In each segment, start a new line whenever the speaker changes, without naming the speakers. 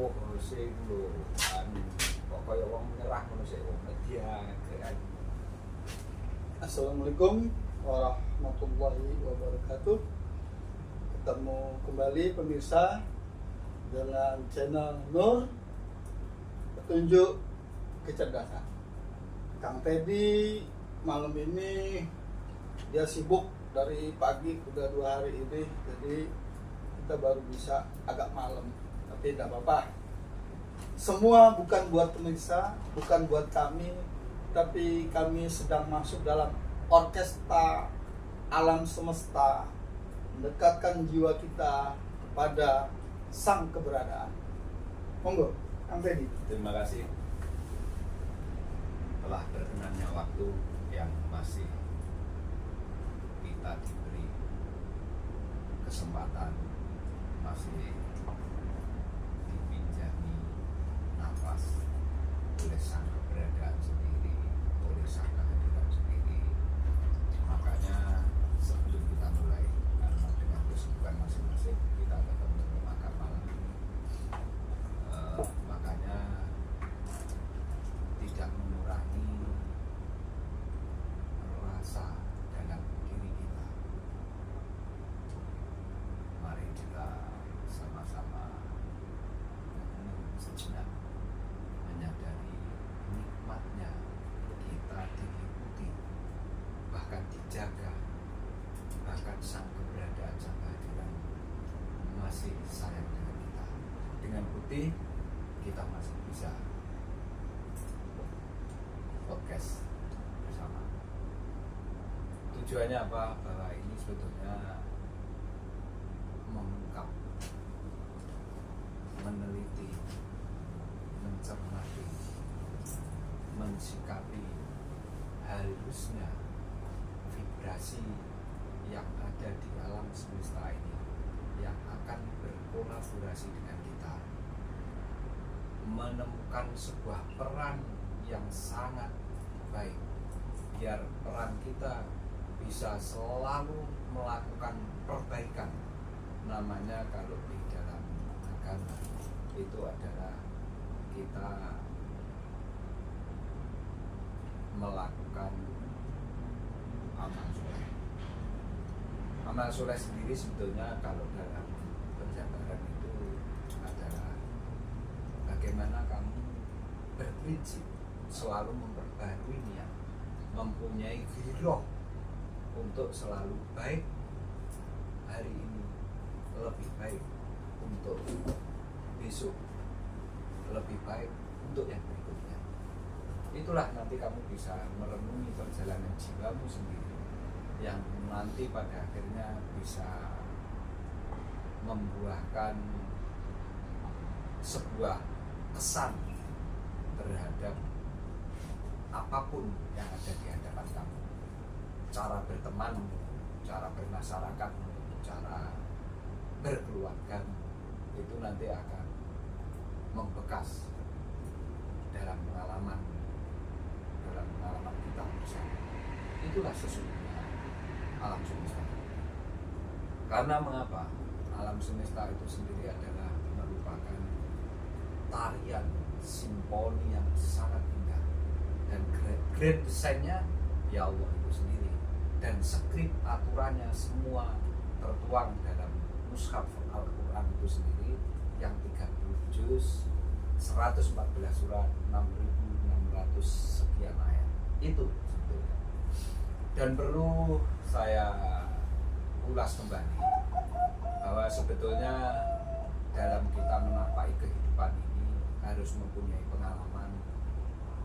kok sing lho anu kok kaya wong nyerah ngono sik wong media kan.
Assalamualaikum warahmatullahi wabarakatuh. Ketemu kembali pemirsa dengan channel Nur Petunjuk Kecerdasan. Kang Teddy malam ini dia sibuk dari pagi, udah 2 hari ini, jadi kita baru bisa agak malam, tapi tidak apa-apa. Semua bukan buat pemirsa, bukan buat kami, tapi kami sedang masuk dalam orkestra alam semesta, mendekatkan jiwa kita kepada sang keberadaan. Monggo, Kang Teddy.
Terima kasih telah berkenannya waktu yang masih kita diberi kesempatan, masih dipinjami nafas oleh sang keberadaan sendiri, oleh sang kehadiran sendiri. Makanya sebelum kita mulai, karena dengan kesibukan masing-masing kita tetap makan malam, makanya tidak mengurangi rasa dalam diri kita. Mari kita sama-sama sejenak menyadari nikmatnya kita diliputi, bahkan dijaga, bahkan sang keberadaan, sang kehadiran masih sayang dengan kita. Dengan putih kita masih bisa podcast bersama. Tujuannya apa? Bahwa ini sebetulnya mengungkap, meneliti, mencermati, mensikapi halusnya vibrasi yang ada di alam semesta ini yang akan berkolaborasi dengan kita, menemukan sebuah peran yang sangat baik biar peran kita bisa selalu melakukan perbaikan. Namanya kalau di dalam agama itu adalah kita melakukan amal soleh. Amal soleh sendiri sebetulnya kalau dalam penjabaran itu adalah bagaimana kamu berprinsip selalu memperbarui niat, mempunyai giroh untuk selalu baik hari ini, lebih baik untuk besok, lebih baik untuk yang berikutnya. Itulah nanti kamu bisa merenungi perjalanan jiwamu sendiri yang nanti pada akhirnya bisa membuahkan sebuah kesan terhadap apapun yang ada di hadapan kamu. Cara berteman, cara bermasyarakat, cara berkeluarga itu nanti akan membekas dalam pengalaman kita bersama. Itulah sesungguhnya alam semesta. Karena mengapa? Alam semesta itu sendiri adalah merupakan tarian simfoni yang sangat indah, dan great desainnya ya Allah itu sendiri, dan skrip aturannya semua tertuang dalam mushaf Al-Quran itu sendiri yang 30 juz, 114 surat, 6.600 sekian ayat. Itu sebetulnya. Dan perlu saya ulas kembali bahwa sebetulnya dalam kita menapai kehidupan ini harus mempunyai pengalaman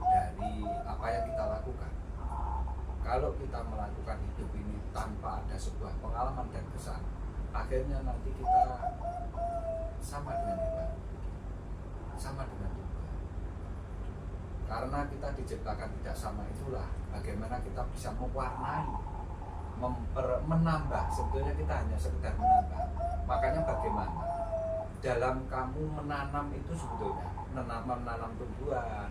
dari apa yang kita lakukan. Kalau kita melakukan hidup ini tanpa ada sebuah pengalaman dan kesan, akhirnya nanti kita sama dengan hewan, sama dengan Tuhan. Karena kita diciptakan tidak sama, itulah bagaimana kita bisa mewarnai, menambah. Sebetulnya kita hanya sekedar menambah. Makanya bagaimana dalam kamu menanam itu sebetulnya menanam tumbuhan,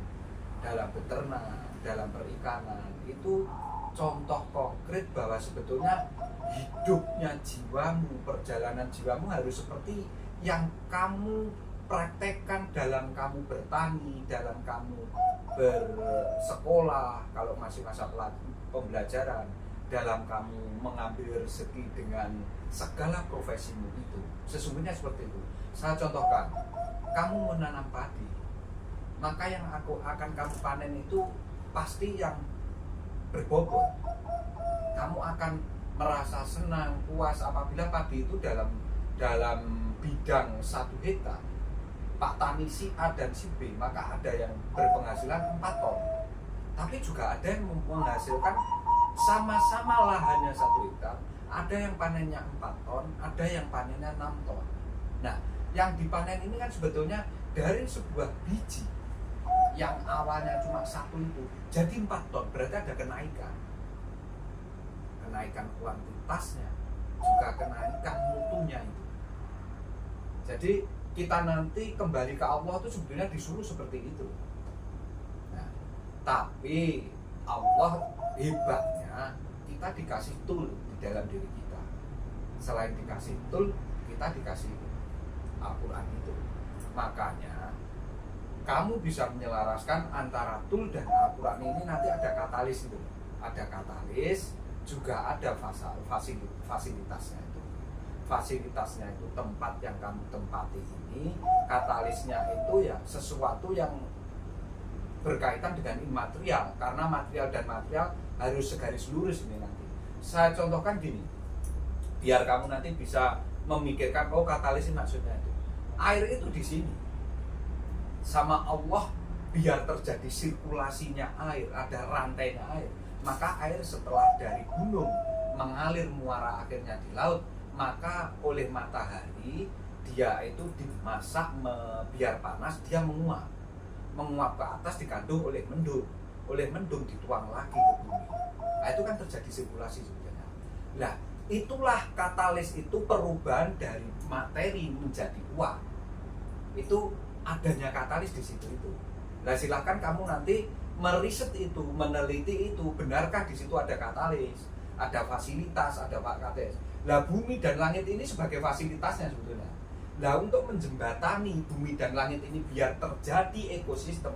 dalam beternak, dalam perikanan, itu contoh konkret bahwa sebetulnya hidupnya jiwamu, perjalanan jiwamu harus seperti yang kamu praktekkan dalam kamu bertani, dalam kamu bersekolah, kalau masih masa pembelajaran, dalam kamu mengambil rezeki dengan segala profesimu itu. Sesungguhnya seperti itu. Saya contohkan, kamu menanam padi, maka yang akan kamu panen itu pasti yang berbobot. Kamu akan merasa senang, puas apabila padi itu dalam bidang 1 hektar. Pak tani si A dan si B, maka ada yang berpenghasilan 4 ton. Tapi juga ada yang menghasilkan sama-sama lahannya 1 hektar, ada yang panennya 4 ton, ada yang panennya 6 ton. Nah, yang dipanen ini kan sebetulnya dari sebuah biji yang awalnya cuma 1 itu jadi 4 ton, berarti ada kenaikan kuantitasnya, juga kenaikan mutunya itu. Jadi kita nanti kembali ke Allah itu sebetulnya disuruh seperti itu. Nah, tapi Allah hebatnya, kita dikasih tool di dalam diri kita. Selain dikasih tool, kita dikasih Al-Quran itu. Makanya kamu bisa menyelaraskan antara tool dan Al-Quran ini, nanti ada katalis itu. Ada katalis, juga ada fasilitasnya itu. Fasilitasnya itu tempat yang kamu tempati ini, katalisnya itu ya sesuatu yang berkaitan dengan imaterial, karena material dan material harus segaris lurus ini nanti. Saya contohkan gini, biar kamu nanti bisa memikirkan, oh katalis ini maksudnya itu. Air itu di sini, sama Allah biar terjadi sirkulasinya air, ada rantainya air. Maka air setelah dari gunung mengalir muara akhirnya di laut, maka oleh matahari dia itu dimasak biar panas, dia menguap ke atas, dikandung oleh mendung dituang lagi ke bumi. Nah, itu kan terjadi sirkulasi sebenarnya. Nah, itulah katalis, itu perubahan dari materi menjadi uang. Itu adanya katalis di situ itu. Nah, silahkan kamu nanti meriset itu, meneliti itu, benarkah di situ ada katalis, ada fasilitas, ada katalis. Lah, bumi dan langit ini sebagai fasilitasnya sebetulnya. Lah, untuk menjembatani bumi dan langit ini biar terjadi ekosistem,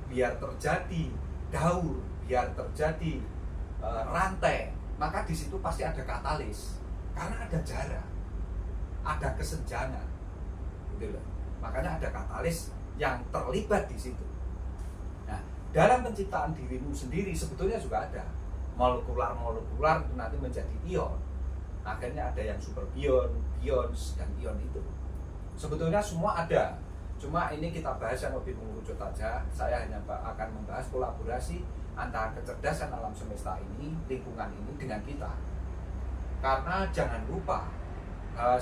biar terjadi daur, biar terjadi rantai, maka di situ pasti ada katalis. Karena ada jarak, ada kesenjangan, gitu loh. Makanya ada katalis yang terlibat di situ. Nah, dalam penciptaan dirimu sendiri sebetulnya juga ada molekular itu nanti menjadi ion. Akhirnya ada yang super pion, pions, dan ion itu. Sebetulnya semua ada. Cuma ini kita bahas yang lebih mengerucut saja. Saya hanya akan membahas kolaborasi antara kecerdasan alam semesta ini, lingkungan ini dengan kita. Karena jangan lupa,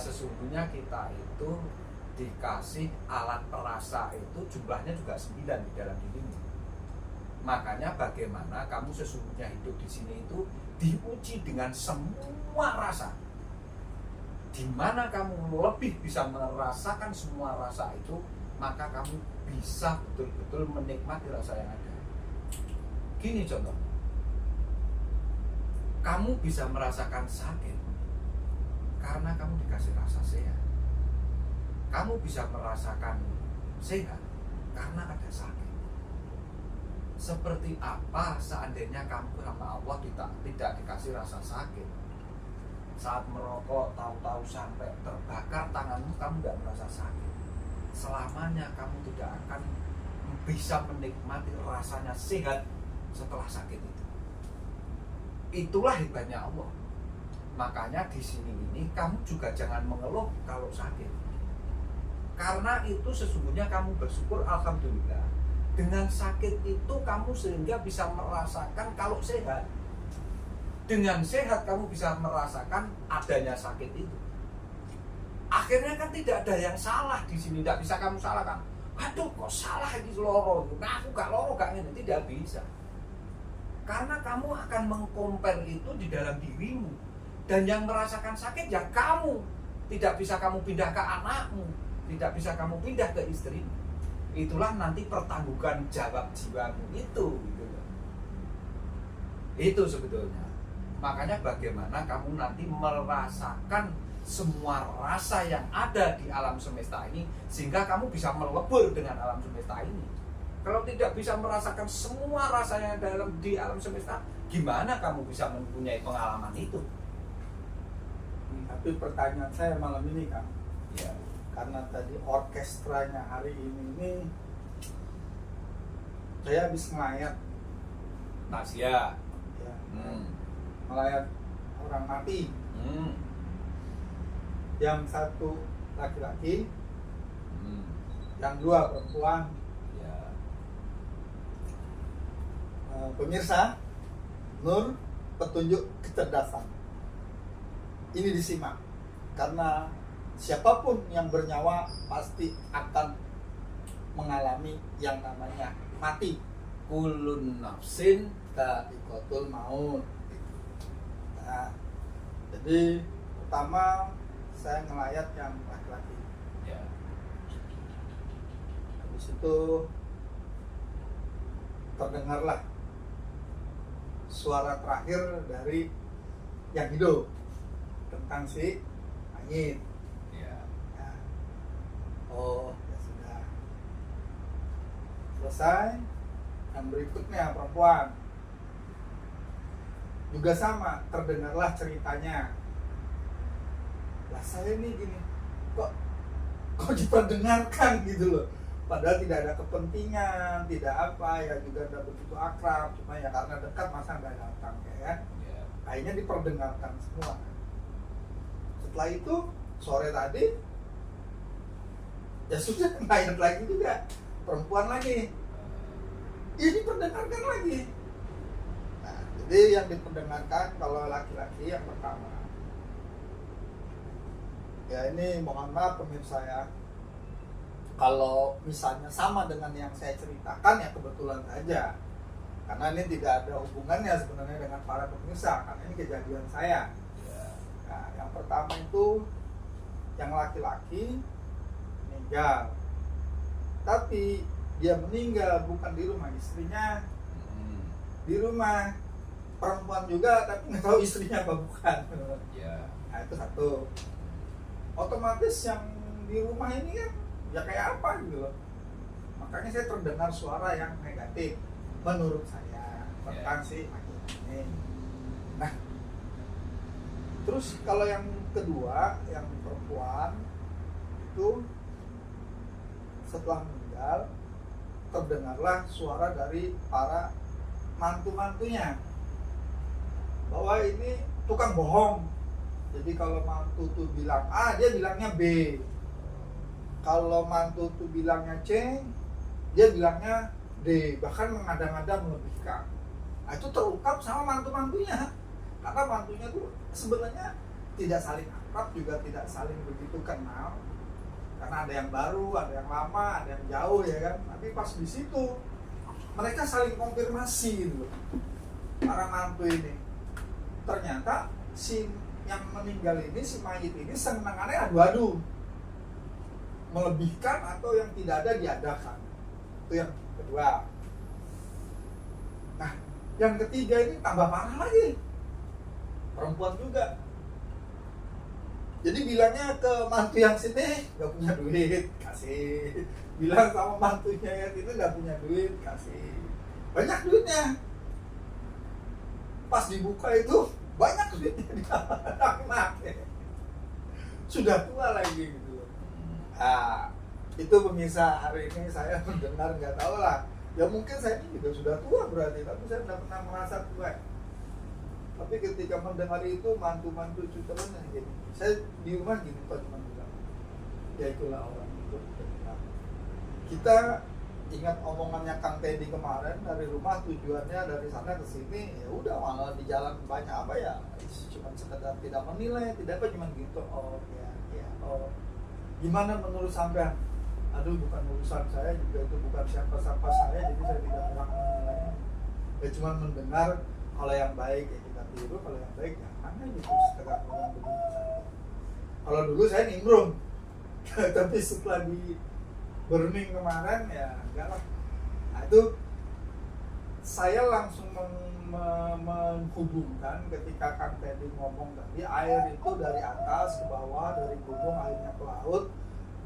sesungguhnya kita itu dikasih alat perasa itu jumlahnya juga 9 di dalam dirimu. Makanya bagaimana kamu sesungguhnya hidup di sini itu diuji dengan semua rasa. Di mana kamu lebih bisa merasakan semua rasa itu, maka kamu bisa betul-betul menikmati rasa yang ada. Gini contoh, kamu bisa merasakan sakit karena kamu dikasih rasa sehat. Kamu bisa merasakan sehat karena ada sakit. Seperti apa seandainya kamu sama Allah tidak dikasih rasa sakit? Saat merokok tahu-tahu sampai terbakar tanganmu, kamu tidak merasa sakit. Selamanya kamu tidak akan bisa menikmati rasanya sehat setelah sakit itu. Itulah hebatnya Allah. Makanya di sini ini kamu juga jangan mengeluh kalau sakit. Karena itu sesungguhnya kamu bersyukur, alhamdulillah. Dengan sakit itu kamu sehingga bisa merasakan kalau sehat. Dengan sehat kamu bisa merasakan adanya sakit itu. Akhirnya kan tidak ada yang salah di sini, tidak bisa kamu salahkan. Aduh, kok salah ini loro? Nah, aku gak loro, gak ini, tidak bisa. Karena kamu akan mengcompare itu di dalam dirimu. Dan yang merasakan sakit ya kamu. Tidak bisa kamu pindah ke anakmu, tidak bisa kamu pindah ke istrimu. Itulah nanti pertanggungan jawab jiwamu itu, gitu. Itu sebetulnya. Makanya bagaimana kamu nanti merasakan semua rasa yang ada di alam semesta ini, sehingga kamu bisa melebur dengan alam semesta ini. Kalau tidak bisa merasakan semua rasa yang ada di alam semesta, gimana kamu bisa mempunyai pengalaman itu?
Tapi pertanyaan saya malam ini, Kang,
Ya.
karena tadi orkestranya hari ini saya habis ngelayat,
Tasya.
ya,
Hmm.
ngelayat orang mati.
Hmm.
Yang satu laki-laki,
Hmm.
yang dua perempuan.
Ya.
Pemirsa, nur petunjuk kecerdasan. Ini disimak, karena siapapun yang bernyawa pasti akan mengalami yang namanya mati.
Kulun nafsin.
Dha'iqatul maut. Nah, jadi pertama saya ngelayat yang laki-laki.
Ya.
Habis itu terdengarlah suara terakhir dari yang hidup tentang si mayit.
Ya.
Ya. Oh, ya sudah. Selesai. Yang berikutnya perempuan. Juga sama, terdengarlah ceritanya. Lah saya nih gini, kok diperdengarkan gitu loh. Padahal tidak ada kepentingan, tidak apa, ya juga tidak begitu akrab. Cuma ya karena dekat masa nggak datang ya.
Ya.
Akhirnya diperdengarkan semua. Setelah itu sore tadi ya sudah ngayat lagi juga, perempuan lagi. Ini diperdengarkan lagi. Nah, jadi yang diperdengarkan kalau laki-laki yang pertama. Ya ini mohon maaf pemirsa ya. Kalau misalnya sama dengan yang saya ceritakan ya kebetulan saja. Karena ini tidak ada hubungannya sebenarnya dengan para pemirsa, karena ini kejadian saya.
Ya.
Nah, yang pertama itu yang laki-laki meninggal. Tapi dia meninggal bukan di rumah istrinya,
Hmm.
di rumah perempuan juga, tapi nggak tahu istrinya apa bukan.
Ya.
Nah itu satu. Otomatis yang di rumah ini kan ya kayak apa gitu loh. Makanya saya terdengar suara yang negatif menurut saya tentang si mayit ini. Nah, terus kalau yang kedua, yang perempuan itu setelah meninggal terdengarlah suara dari para mantu-mantunya bahwa ini tukang bohong. Jadi kalau mantu tuh bilang A, dia bilangnya B. Kalau mantu tuh bilangnya C, dia bilangnya D. Bahkan mengada-ngada melebihkan. Nah, itu terungkap sama mantu-mantunya. Karena mantunya tuh sebenarnya tidak saling akrab, juga tidak saling begitu kenal. Karena ada yang baru, ada yang lama, ada yang jauh ya kan. Tapi pas di situ mereka saling konfirmasi gitu loh. Para mantu ini. Ternyata si yang meninggal ini, si mayit ini senangannya adu-adu. Melebihkan atau yang tidak ada diadakan. Itu yang kedua. Nah, yang ketiga ini tambah parah lagi. Perempuan juga. Jadi bilangnya ke mantu yang sini gak punya duit, kasih. Bilang sama mantunya yang itu gak punya duit, kasih. Banyak duitnya. Pas dibuka itu banyak duitnya di anak. Sudah tua lagi gitu. Nah, itu pemirsa hari ini saya mendengar, nggak tahu lah. Ya mungkin saya ini juga sudah tua berarti, tapi saya tidak pernah merasa tua. Tapi ketika mendengar itu mantu-mantu cucunya gini, saya di rumah gini Pak cuma bilang, ya itulah orang itu. Kita ingat omongannya Kang Teddy kemarin, dari rumah tujuannya dari sana ke sini, ya udah malah di jalan banyak apa ya, cuma sekedar tidak menilai, tidak apa, cuma gitu. Oh ya, oh gimana menurut sampean? Aduh bukan urusan saya, juga itu bukan siapa-siapa saya, jadi saya tidak pernah menilai. Ya cuma mendengar kalau yang baik ya kita tiru, kalau yang baik jangan gitu, sekedar ngomong begitu saja. Kalau dulu saya nimbrung, tapi setelah di burning kemarin ya enggak lah. Nah itu saya langsung menghubungkan ketika Kang Teddy ngomong tadi, air itu dari atas ke bawah, dari gunung airnya ke laut,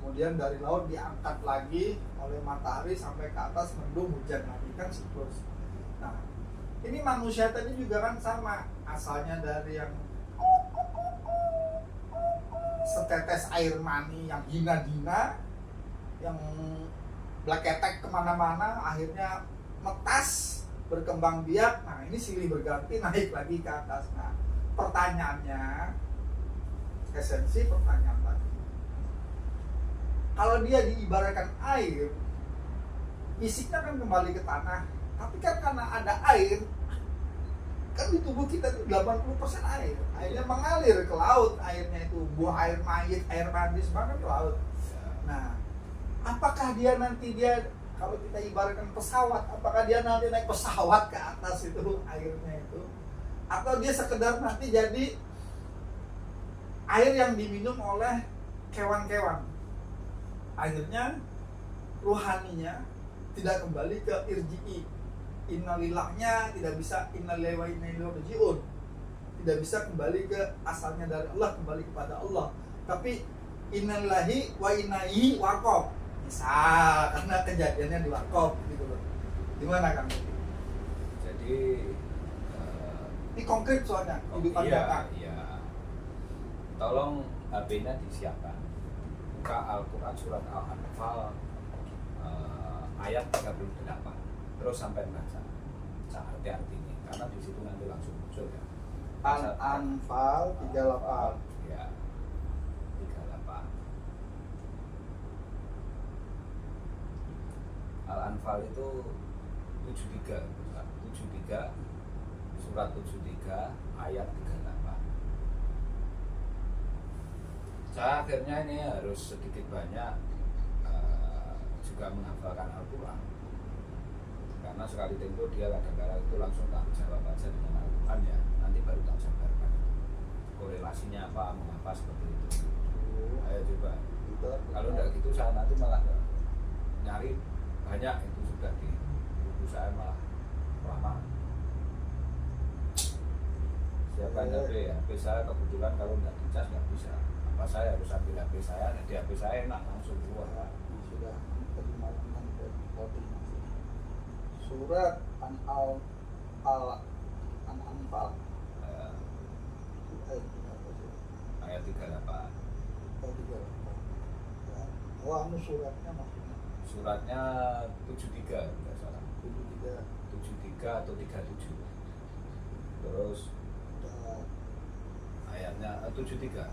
kemudian dari laut diangkat lagi oleh matahari sampai ke atas, mendung, hujan lagi, kan siklus. Nah, ini manusia tadi juga kan sama, asalnya dari yang setetes air mani yang hina-hina, yang bleketek kemana-mana, akhirnya metas, berkembang biak. Nah, ini silih berganti naik lagi ke atas. Nah, pertanyaannya, esensi pertanyaan tadi, kalau dia diibaratkan air, fisiknya kan kembali ke tanah, tapi kan karena ada air, kan di tubuh kita itu 80% air. Airnya mengalir ke laut, airnya itu buah air mayit, air mandi semua kan ke laut. Nah, apakah dia nanti kalau kita ibaratkan pesawat, apakah dia nanti naik pesawat ke atas itu airnya itu, atau dia sekedar nanti jadi air yang diminum oleh kewan-kewan, akhirnya ruhaninya tidak kembali ke irji'i, innalillahnya tidak bisa, innalillahi wa inna ilaihi raji'un, tidak bisa kembali ke asalnya dari Allah, kembali kepada Allah, tapi innalillahi wa inna ilaihi warqab, misal karena kejadiannya di warqab gitu loh. Gimana Kang?
Jadi
Ini konkret soalnya kehidupan nyata.
iya. Tolong HP-nya disiapkan, buka Al-Quran surat Al-Anfal ayat 38 terus sampai baca arti-artinya, karena di situ nanti langsung muncul ya.
Al-Anfal 38.
Ya, 38. Al-Anfal itu 73, surat 73 ayat 38. Saya akhirnya ini harus sedikit banyak juga menghafalkan Al-Quran, karena sekali tempo dia kadang-kadang itu langsung tak jawab aja dengan Al-Quran ya, nanti baru tak jabarkan korelasinya apa, mengapa seperti itu. Ayo coba, kalau enggak gitu saya nanti malah nyari banyak, itu sudah di buku saya malah lama. Siapkan HP ya, HP saya kebetulan kalau nggak dicas nggak bisa, apa saya harus ambil HP saya, di HP saya enak langsung keluar.
Sudah terjemahkan ke koordinasi surat Anfal.
Ayat 38.
Anu suratnya maksudnya
Suratnya 73 nggak salah, 73 atau 37. Terus ayatnya 73,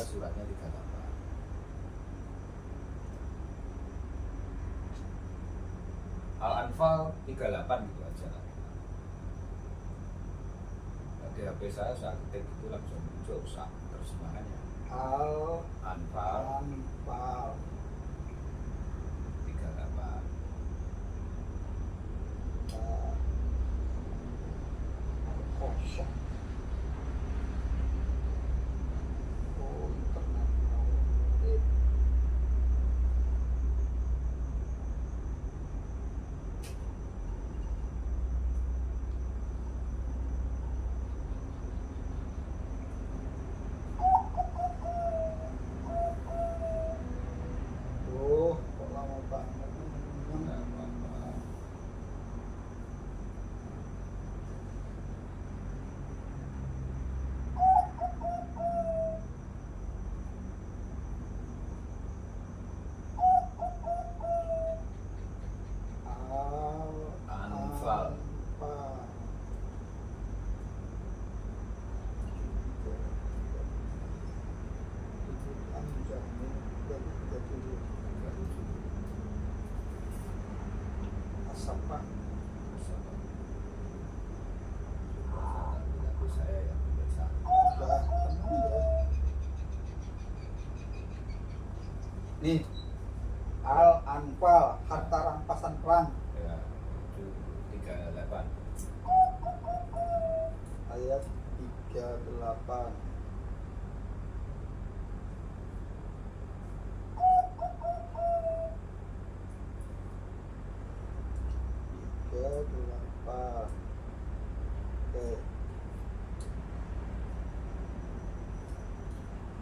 suratnya 38. Al-Anfal 38 gitu aja lah. Di HP saya ketik itu langsung muncul terjemahannya. Al-Anfal 38.
Kosong. Oh, internet. Oh, kok lama banget.
Nggak apa-apa. Anfal.
Asapa.
Tapi saya yang biasa.
Udah, tenang ya. Nih, Al-Anfal, harta rampasan perang,
Ya, 38.
ayat 38. saya lupa. Oke.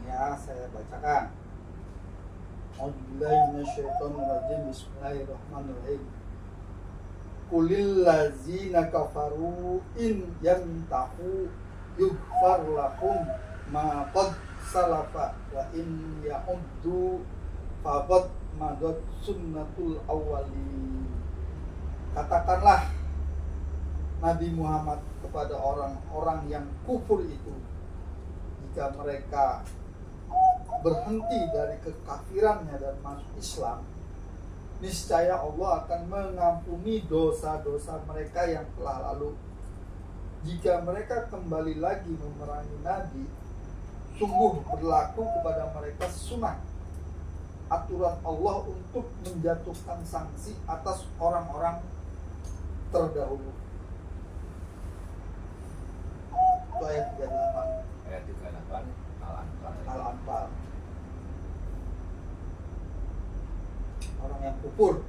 Ya, saya bacakan. A'udzubillahi minasyaitonirrajim. Bismillahirrahmanirrahim. Qulil ladzina kafaru in yantahu yughfar lahum ma qad salafa wa in ya'uddu faqad madat sunnatul awwalin. Katakanlah Nabi Muhammad kepada orang-orang yang kufur itu, jika mereka berhenti dari kekafirannya dan masuk Islam, niscaya Allah akan mengampuni dosa-dosa mereka yang telah lalu. Jika mereka kembali lagi memerangi Nabi, sungguh berlaku kepada mereka sunnah aturan Allah untuk menjatuhkan sanksi atas orang-orang terdahulu. Itu ayat 38.
Ayat 38 Al-Anfal.
Al-Anfal. Orang yang kufur.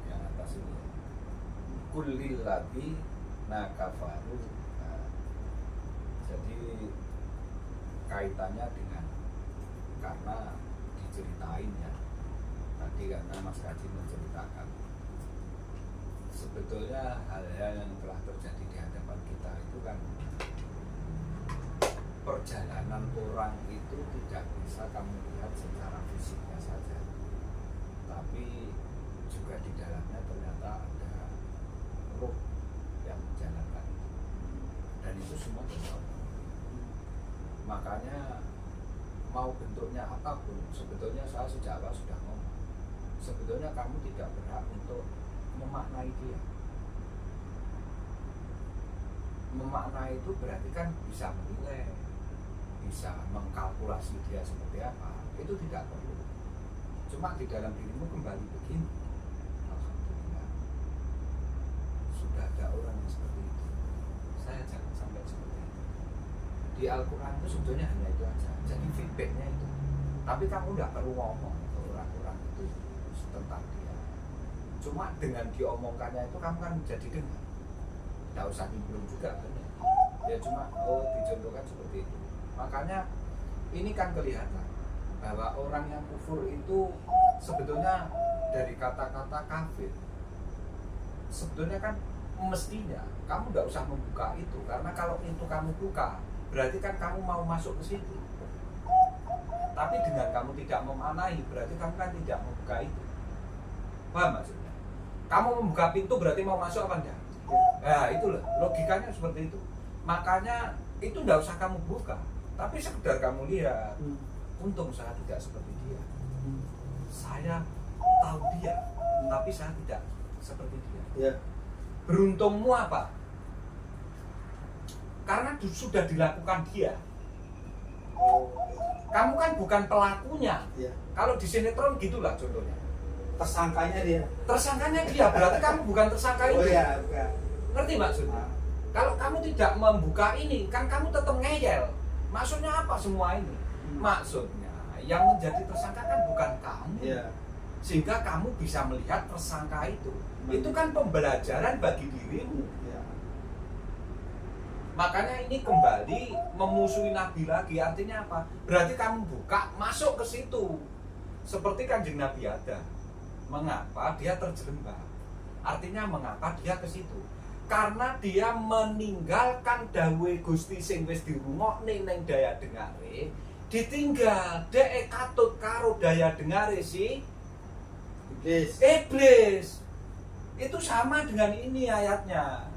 Yang atas ini. Kullil ladzina kafaru. Nah, jadi kaitannya dengan, karena diceritain ya tadi, karena Mas Kaji menceritakan sebetulnya hal-hal yang telah terjadi di hadapan kita itu kan, perjalanan orang itu tidak bisa kamu lihat secara fisiknya saja, tapi juga di dalamnya ternyata ada roh yang menjalankan itu, dan itu semua benar. Makanya mau bentuknya apapun, sebetulnya saya sejak awal sudah ngomong, sebetulnya kamu tidak berhak untuk memaknai dia. Memaknai itu berarti kan bisa menilai, bisa mengkalkulasi dia seperti apa, itu tidak perlu. Cuma di dalam dirimu kembali begini, alhamdulillah sudah ada orang yang seperti itu, saya jangan sampai seperti itu. Di Al-Quran itu sebetulnya hanya itu aja, jadi feedbacknya itu. Tapi kamu tidak perlu ngomong ke orang-orang itu tentang dia. Cuma dengan diomongkannya itu kamu kan menjadi dengar, tidak usah nimbrung juga kan ya. Ya cuma dicontohkan seperti itu. Makanya ini kan kelihatan bahwa orang yang kufur itu sebetulnya dari kata-kata kafir, sebetulnya kan mestinya kamu tidak usah membuka itu, karena kalau itu kamu buka berarti kan kamu mau masuk ke situ. Tapi dengan kamu tidak memanai berarti kamu kan tidak membuka itu. Paham maksudnya? Kamu membuka pintu berarti mau masuk apa enggak? Nah itulah logikanya seperti itu. Makanya itu tidak usah kamu buka, tapi sekedar kamu lihat. Untung saya tidak seperti dia. Saya tahu dia, tapi saya tidak seperti dia. Beruntungmu apa? Karena sudah dilakukan dia. Kamu kan bukan pelakunya. Kalau di sinetron gitulah contohnya.
Tersangkanya dia.
Tersangkanya dia, berarti kamu bukan tersangka itu. Ngerti maksudnya? Kalau kamu tidak membuka ini, kan kamu tetap ngeyel. Maksudnya apa semua ini? Maksudnya yang menjadi tersangka kan bukan kamu. Sehingga kamu bisa melihat tersangka itu. Itu kan pembelajaran bagi dirimu. Makanya ini kembali memusuhi Nabi lagi. Artinya apa? Berarti kamu buka, masuk ke situ. Seperti Kanjeng Nabi ada. Mengapa dia terjerembab? Artinya mengapa dia ke situ? Karena dia meninggalkan dawe Gusti sing wis dirungokne ning daya dengare, ditinggal dhek katut karo daya dengare si iblis. Itu sama dengan ini ayatnya.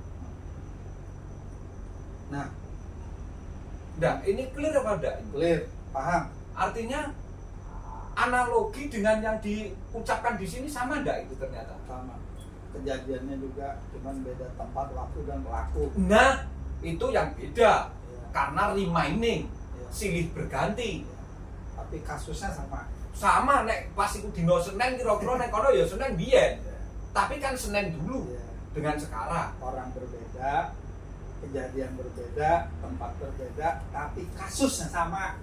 Nah, ini clear apa enggak?
Clear, paham.
Artinya analogi dengan yang diucapkan di sini sama enggak itu ternyata?
Sama. Kejadiannya juga cuman beda tempat, waktu dan pelaku.
Nah, itu yang beda. Karena remaining, silih berganti.
Tapi kasusnya sama.
Sama nek pas iku dino Senin kira-kira nek kono ya Senin biyen. Tapi kan Senin dulu dengan sekarang.
Orang berbeda, kejadian berbeda, tempat berbeda, tapi kasusnya sama.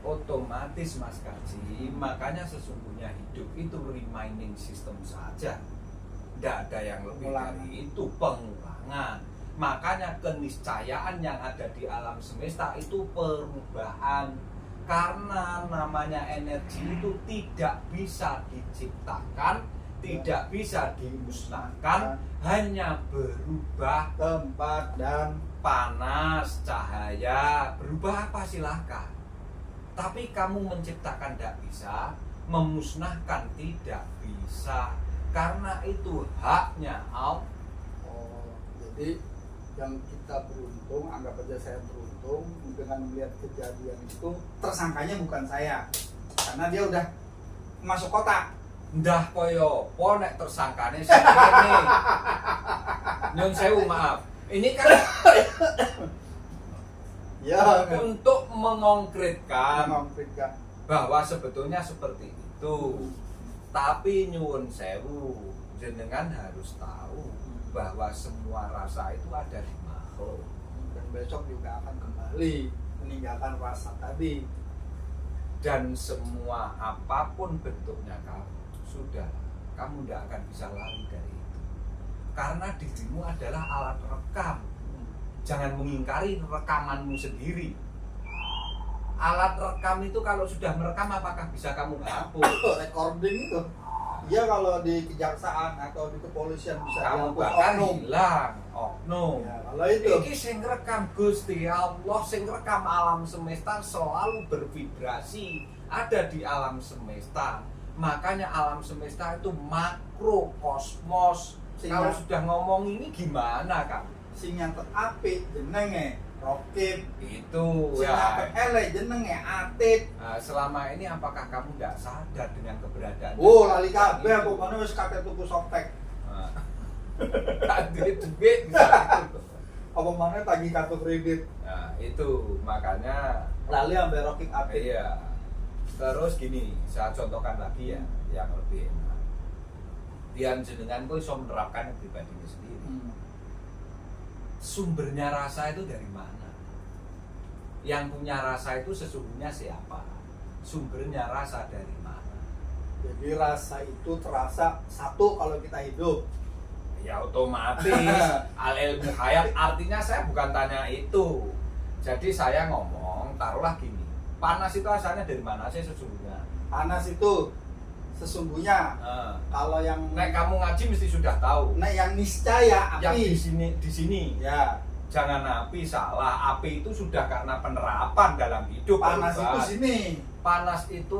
Otomatis Mas Kaji, makanya sesungguhnya hidup itu remaining system saja. Tidak ada yang lebih dari itu, pengulangan. Makanya keniscayaan yang ada di alam semesta itu perubahan. Karena namanya energi itu tidak bisa diciptakan, tidak bisa dimusnahkan, hanya berubah
tempat dan
panas, cahaya, berubah apa silahkan. Tapi kamu menciptakan tidak bisa, memusnahkan tidak bisa, karena itu haknya Allah.
oh, jadi yang kita beruntung, anggap aja saya beruntung dengan melihat kejadian itu, tersangkanya bukan saya karena dia udah masuk kotak.
Ndah koyo po nek tersangkane sakene. Nyun sewu maaf. Ini kan
Ya,
untuk mengongkritkan
mengkonflikkan.
bahwa sebetulnya seperti itu. Tapi nyuwun sewu, jenengan harus tahu bahwa semua rasa itu ada di makhluk.
Dan besok juga akan kembali meninggalkan rasa tadi.
Dan semua apapun bentuknya kamu, sudah, kamu tidak akan bisa lari dari itu. Karena dirimu adalah alat rekam. Jangan mengingkari rekamanmu sendiri. Alat rekam itu kalau sudah merekam, apakah bisa kamu hapus?
Recording itu, ya kalau di kejaksaan atau di kepolisian bisa
Kamu
dihapus
bahkan
oknum.
hilang oknum.
Ya, kalau itu
Iki sing rekam Gusti Allah, sing rekam alam semesta selalu bervibrasi, ada di alam semesta. Makanya alam semesta itu makro kosmos. Kalau sudah ngomong ini gimana kamu?
sing nyantet apik jenenge Rokib,
Itu
sing nyantet
ya.
elek jenenge Atit.
Nah, selama ini apakah kamu tidak sadar dengan keberadaan?
Oh, lali kabeh apa mana wis kate tuku softtek.
Nah. Gak duit bisa itu.
Apa mana tagih kartu kredit.
Nah, itu makanya
Lali ambil Rokib Atit.
iya. Terus gini, saya contohkan lagi ya yang lebih enak. Biar jenengan kok iso menerapkan pribadinya sendiri. Sumbernya rasa itu dari mana? Yang punya rasa itu sesungguhnya siapa? Sumbernya rasa dari mana?
Jadi rasa itu terasa satu kalau kita hidup.
Ya otomatis al ilmu hayat, artinya saya bukan tanya itu. Jadi saya ngomong, taruhlah gini, panas itu asalnya dari mana sih sesungguhnya?
Panas itu sesungguhnya kalau yang
Nek kamu ngaji mesti sudah tahu.
yang niscaya
Yang
api.
di sini
Ya,
jangan api, salah. Api itu sudah karena penerapan dalam hidup.
panas itu
Pak.
sini.
Panas itu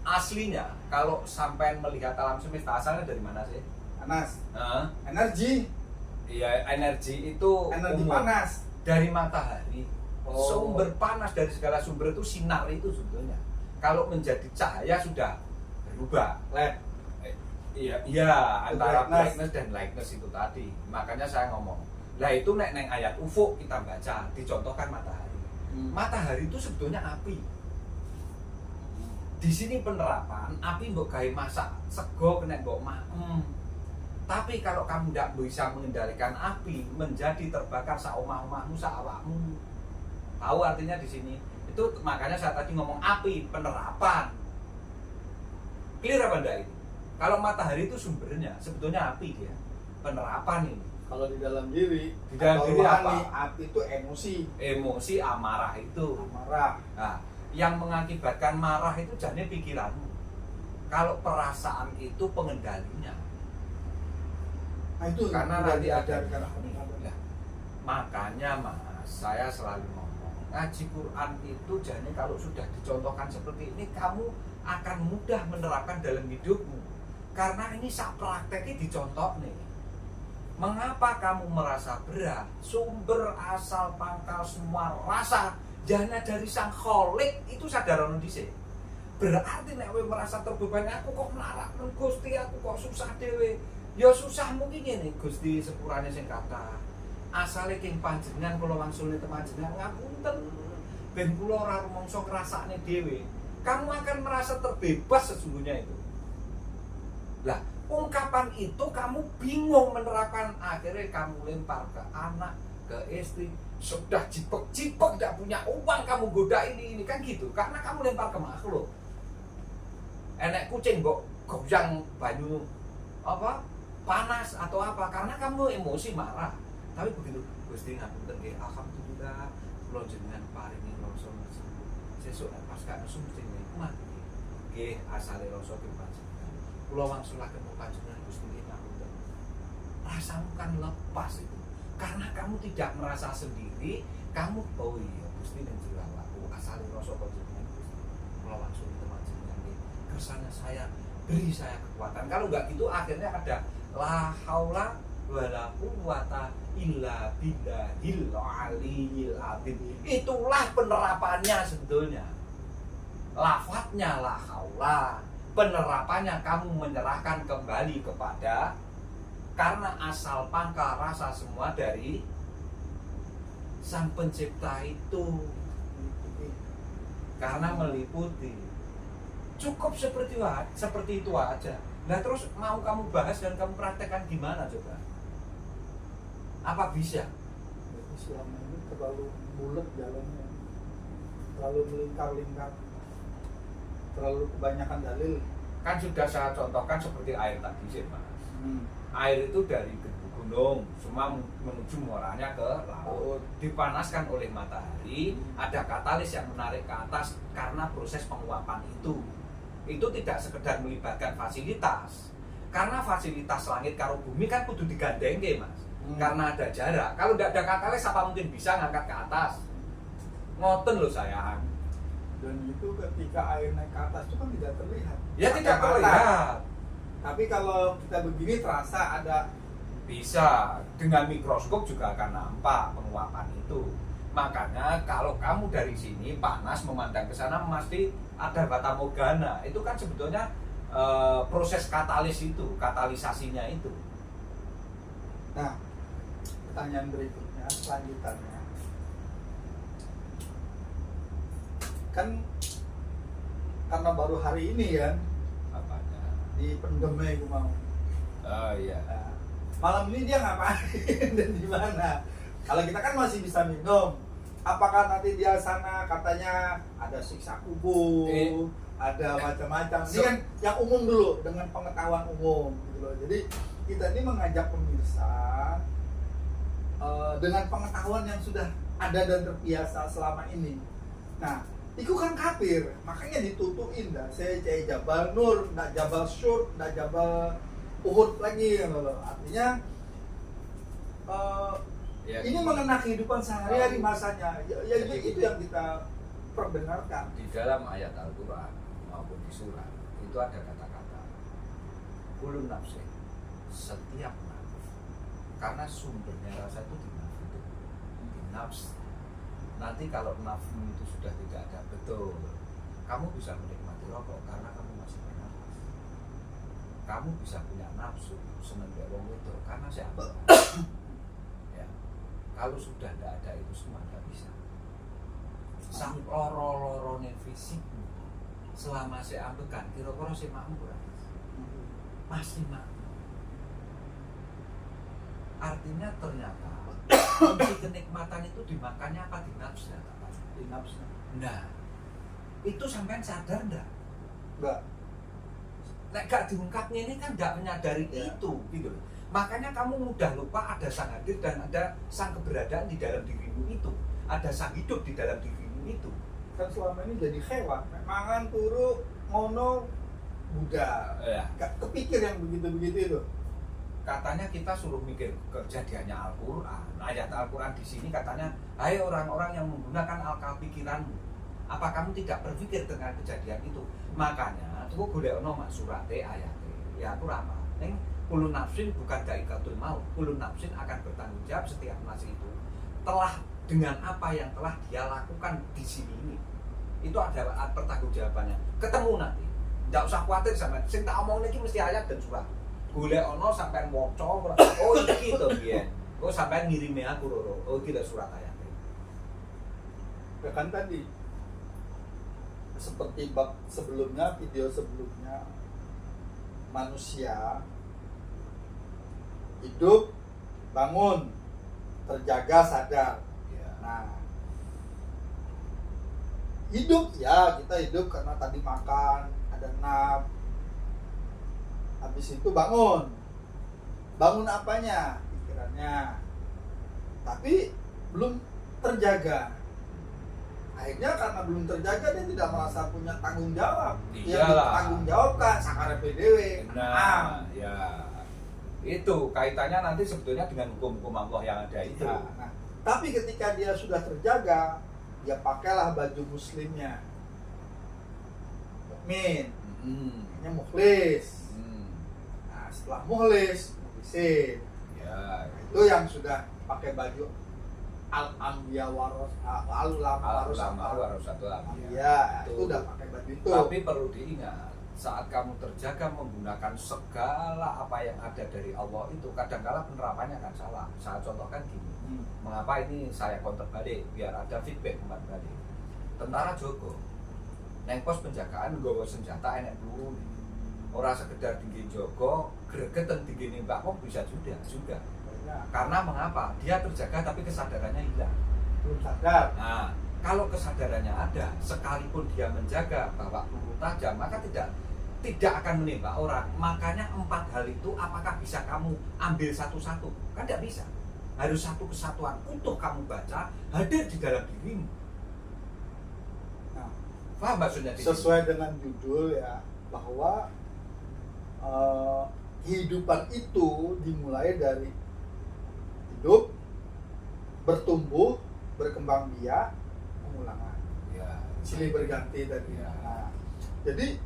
aslinya kalau sampai melihat alam semesta asalnya dari mana sih?
Panas.
Hah?
Energi,
Iya, energi itu
energi
umum.
panas.
Dari matahari.
Oh.
Sumber panas dari segala sumber itu sinar itu sebetulnya. Kalau menjadi cahaya sudah berubah.
LED.
Iya, antara
Brightness.
brightness dan lightness itu tadi. Makanya saya ngomong. Lah itu nek neng ayat ufuk kita baca, dicontohkan matahari. Matahari itu sebetulnya api. Di sini penerapan api mbok gawe masak, sego kena mbok maem. Tapi kalau kamu tidak bisa mengendalikan api, menjadi terbakar saomah-omahmu, saawakmu. Tahu artinya di sini? Itu makanya saya tadi ngomong api, penerapan. Clear apa enggak itu? Kalau matahari itu sumbernya, sebetulnya api dia. Penerapan ini.
Kalau di dalam diri,
Di dalam
atau
diri
rohani,
apa?
api itu emosi,
Emosi, amarah itu.
marah.
Nah, yang mengakibatkan marah itu jane pikiranmu. Kalau perasaan itu pengendalinya.
Nah itu
Karena
udah
nanti ada
diajarkan.
Nah, makanya Mas, saya selalu ngomong, ngaji Quran itu jane kalau sudah dicontohkan seperti ini, kamu akan mudah menerapkan dalam hidupmu. Karena ini sak prakteknya dicontoh nih. Mengapa kamu merasa berat? Sumber asal pangkal semua rasa jana dari sang kholik itu sadarono dhisik. Berarti nek kowe merasa terbebani, aku kok melarat Gusti, aku kok susah dhewe. Ya susah mungkin ngene Gusti sepurane sing kata. Asale king panjenengan kula wangsulne te panjenengan ngapunten. Ben kula ora rumangsa ngrasakne dhewe. Kamu akan merasa terbebas sesungguhnya itu. Lah, ungkapan itu kamu bingung menerapkan, akhirnya kamu lempar ke anak, ke istri, sudah jipek-jipek, tidak punya uang, kamu goda ini kan gitu, karena kamu lempar ke makhluk. Enek kucing kok goyang banyu apa panas atau apa, karena kamu emosi marah. Tapi begitu Gusti ngapunten nggih, alhamdulillah kula jenengan paringi rasa mesem. Sesuk pas gak nesu mesti mati. Nggih, asale rasa ki panjenengan. Kula wangsulaken panjenengan Gusti nggih ngapunten. Rasamu kan lepas itu. Karena kamu tidak merasa sendiri, kamu oh iya Gusti ning jero awakku asale rasa panjenengan Gusti. Kula langsung panjenengan nggih. Kersane saya beri saya kekuatan. Kalau enggak gitu akhirnya ada la haula wala quwata illa billahil aliyil azim. Itulah penerapannya sebetulnya. Lafadznya la haula, penerapannya kamu menyerahkan kembali kepada, karena asal pangkal rasa semua dari Sang Pencipta itu, karena meliputi. Cukup seperti itu aja. Nah terus mau kamu bahas dan kamu praktekkan gimana coba? Apa bisa?
Jadi selama ini terlalu bulat jalannya, terlalu melingkar-lingkar, terlalu kebanyakan dalil.
Kan sudah saya contohkan seperti air tadi sih Mas. Air itu dari gunung semua menuju muaranya ke laut, dipanaskan oleh matahari, ada katalis yang menarik ke atas karena proses penguapan itu tidak sekedar melibatkan fasilitas, karena fasilitas langit karo bumi kan kudu digandeng Mas. Karena ada jarak, kalau tidak ada katalis apa mungkin bisa ngangkat ke atas? Ngoten loh sayang.
Dan itu ketika air naik ke atas itu kan tidak terlihat.
Ya tidak terlihat.
Tapi kalau kita begini terasa ada.
Bisa, dengan mikroskop juga akan nampak penguapan itu. Makanya kalau kamu dari sini panas memandang ke sana pasti ada fata morgana. Itu kan sebetulnya proses katalis itu, katalisasinya itu.
Nah, pertanyaan berikutnya, selanjutannya. Kan karena baru hari ini kan
Apanya?
di Penggeme gue mau.
Oh iya.
Nah, malam ini dia ngapain dan di mana? Kalau kita kan masih bisa minum. Apakah nanti dia sana katanya ada siksa kubur, ada macam-macam. Ini kan yang umum dulu dengan pengetahuan umum gitu loh. Jadi kita ini mengajak pemirsa dengan pengetahuan yang sudah ada dan terbiasa selama ini. Nah, itu kan kafir, makanya ditutuin dah. Saya cai Jabal Nur, nggak Jabal Syur, nggak Jabal Uhud lagi loh. Artinya
Ya,
ini mengenai kehidupan sehari-hari masanya. Ya itu yang kita perdengarkan.
Di dalam ayat Al-Quran maupun di surat itu ada kata-kata kulun nafsin, setiap nafs, karena sumbernya rasa itu di nafs itu, di nafs. Nanti kalau nafsmu itu sudah tidak ada betul, kamu bisa menikmati rokok karena kamu masih bernafas. Kamu bisa punya nafsu seneng wong itu karena siapa? Ya, kalau sudah tidak ada itu semua tidak bisa. Sang loro-lorone fisikmu selama saya ambekan kira-kira saya makmur pasti makmur. Artinya ternyata kunci kenikmatan itu dimakannya apa? Di nafsu.
Di nafsu.
Nah, itu sampean sadar enggak?
Enggak.
Nek gak diungkapnya ini kan enggak menyadari itu gitu loh. Makanya kamu mudah lupa ada sang hadir dan ada sang keberadaan di dalam dirimu itu. Ada sang hidup di dalam dirimu itu.
Kan selama ini jadi hewan, mangan turu ngono budal.
Ya.
Gak kepikir yang begitu-begitu itu.
Katanya kita suruh mikir kejadiannya Al-Quran. Ayat Al-Quran di sini katanya, hai orang-orang yang menggunakan akal pikiranmu, apa kamu tidak berpikir dengan kejadian itu? Makanya, aku boleh ono surate ayatnya. Ya aku apa? Neng kulun nafsin bukan daikatul maut. Kulun nafsin akan bertanggung jawab setiap nafs itu telah dengan apa yang telah dia lakukan di sini ini. Itu adalah pertanggungjawabannya. Ketemu nanti. Tidak usah khawatir sama. Sing tak omong ini mesti ayat dan surat. Golek ono sampean waca oh iki to piye. Oh sampean ngirimi aku loro. Oh iki surat ayat.
Ya kan tadi seperti bab sebelumnya, video sebelumnya, manusia hidup, bangun, terjaga, sadar.
Ya.
Nah, hidup ya, kita hidup karena tadi makan, ada nap, habis itu bangun apanya, pikirannya, tapi belum terjaga. Akhirnya karena belum terjaga dia tidak merasa punya tanggung jawab. Yang
Iyalah.
ditanggung jawabkan sakare PDW.
Nah, ya itu kaitannya nanti sebetulnya dengan hukum-hukum Allah yang ada itu.
Nah, tapi ketika dia sudah terjaga, dia pakailah baju muslimnya. Mukmin, ini mukhlis. Nah, setelah mukhlisin.
Ya,
Itu yang sudah pakai baju al-anbiya al-ulama
warasatu
ya, itu udah pakai baju itu.
Tapi perlu diingat, saat kamu terjaga menggunakan segala apa yang ada dari Allah itu, kadang-kala penerapannya akan salah. Saya contohkan gini, mengapa ini saya counter balik biar ada feedback kembali balik. Tentara Joko neng pos penjagaan nggawa senjata enek peluru. Ora sekedar tinggi Joko, gregeten tinggi nembak kok bisa juga. Karena mengapa? Dia terjaga tapi kesadarannya hilang.
Belum sadar.
Nah, kalau kesadarannya ada, sekalipun dia menjaga bahwa peluru tajam, maka tidak akan menembak orang. Makanya 4 hal itu apakah bisa kamu ambil satu-satu? Kan tidak bisa. Harus satu kesatuan untuk kamu baca, hadir di dalam dirimu.
Nah,
paham maksudnya?
sesuai dengan judul ya, bahwa kehidupan itu dimulai dari hidup, bertumbuh, berkembang biak, pengulangan.
Ya,
Silih berganti tadi.
Ya.
Nah, jadi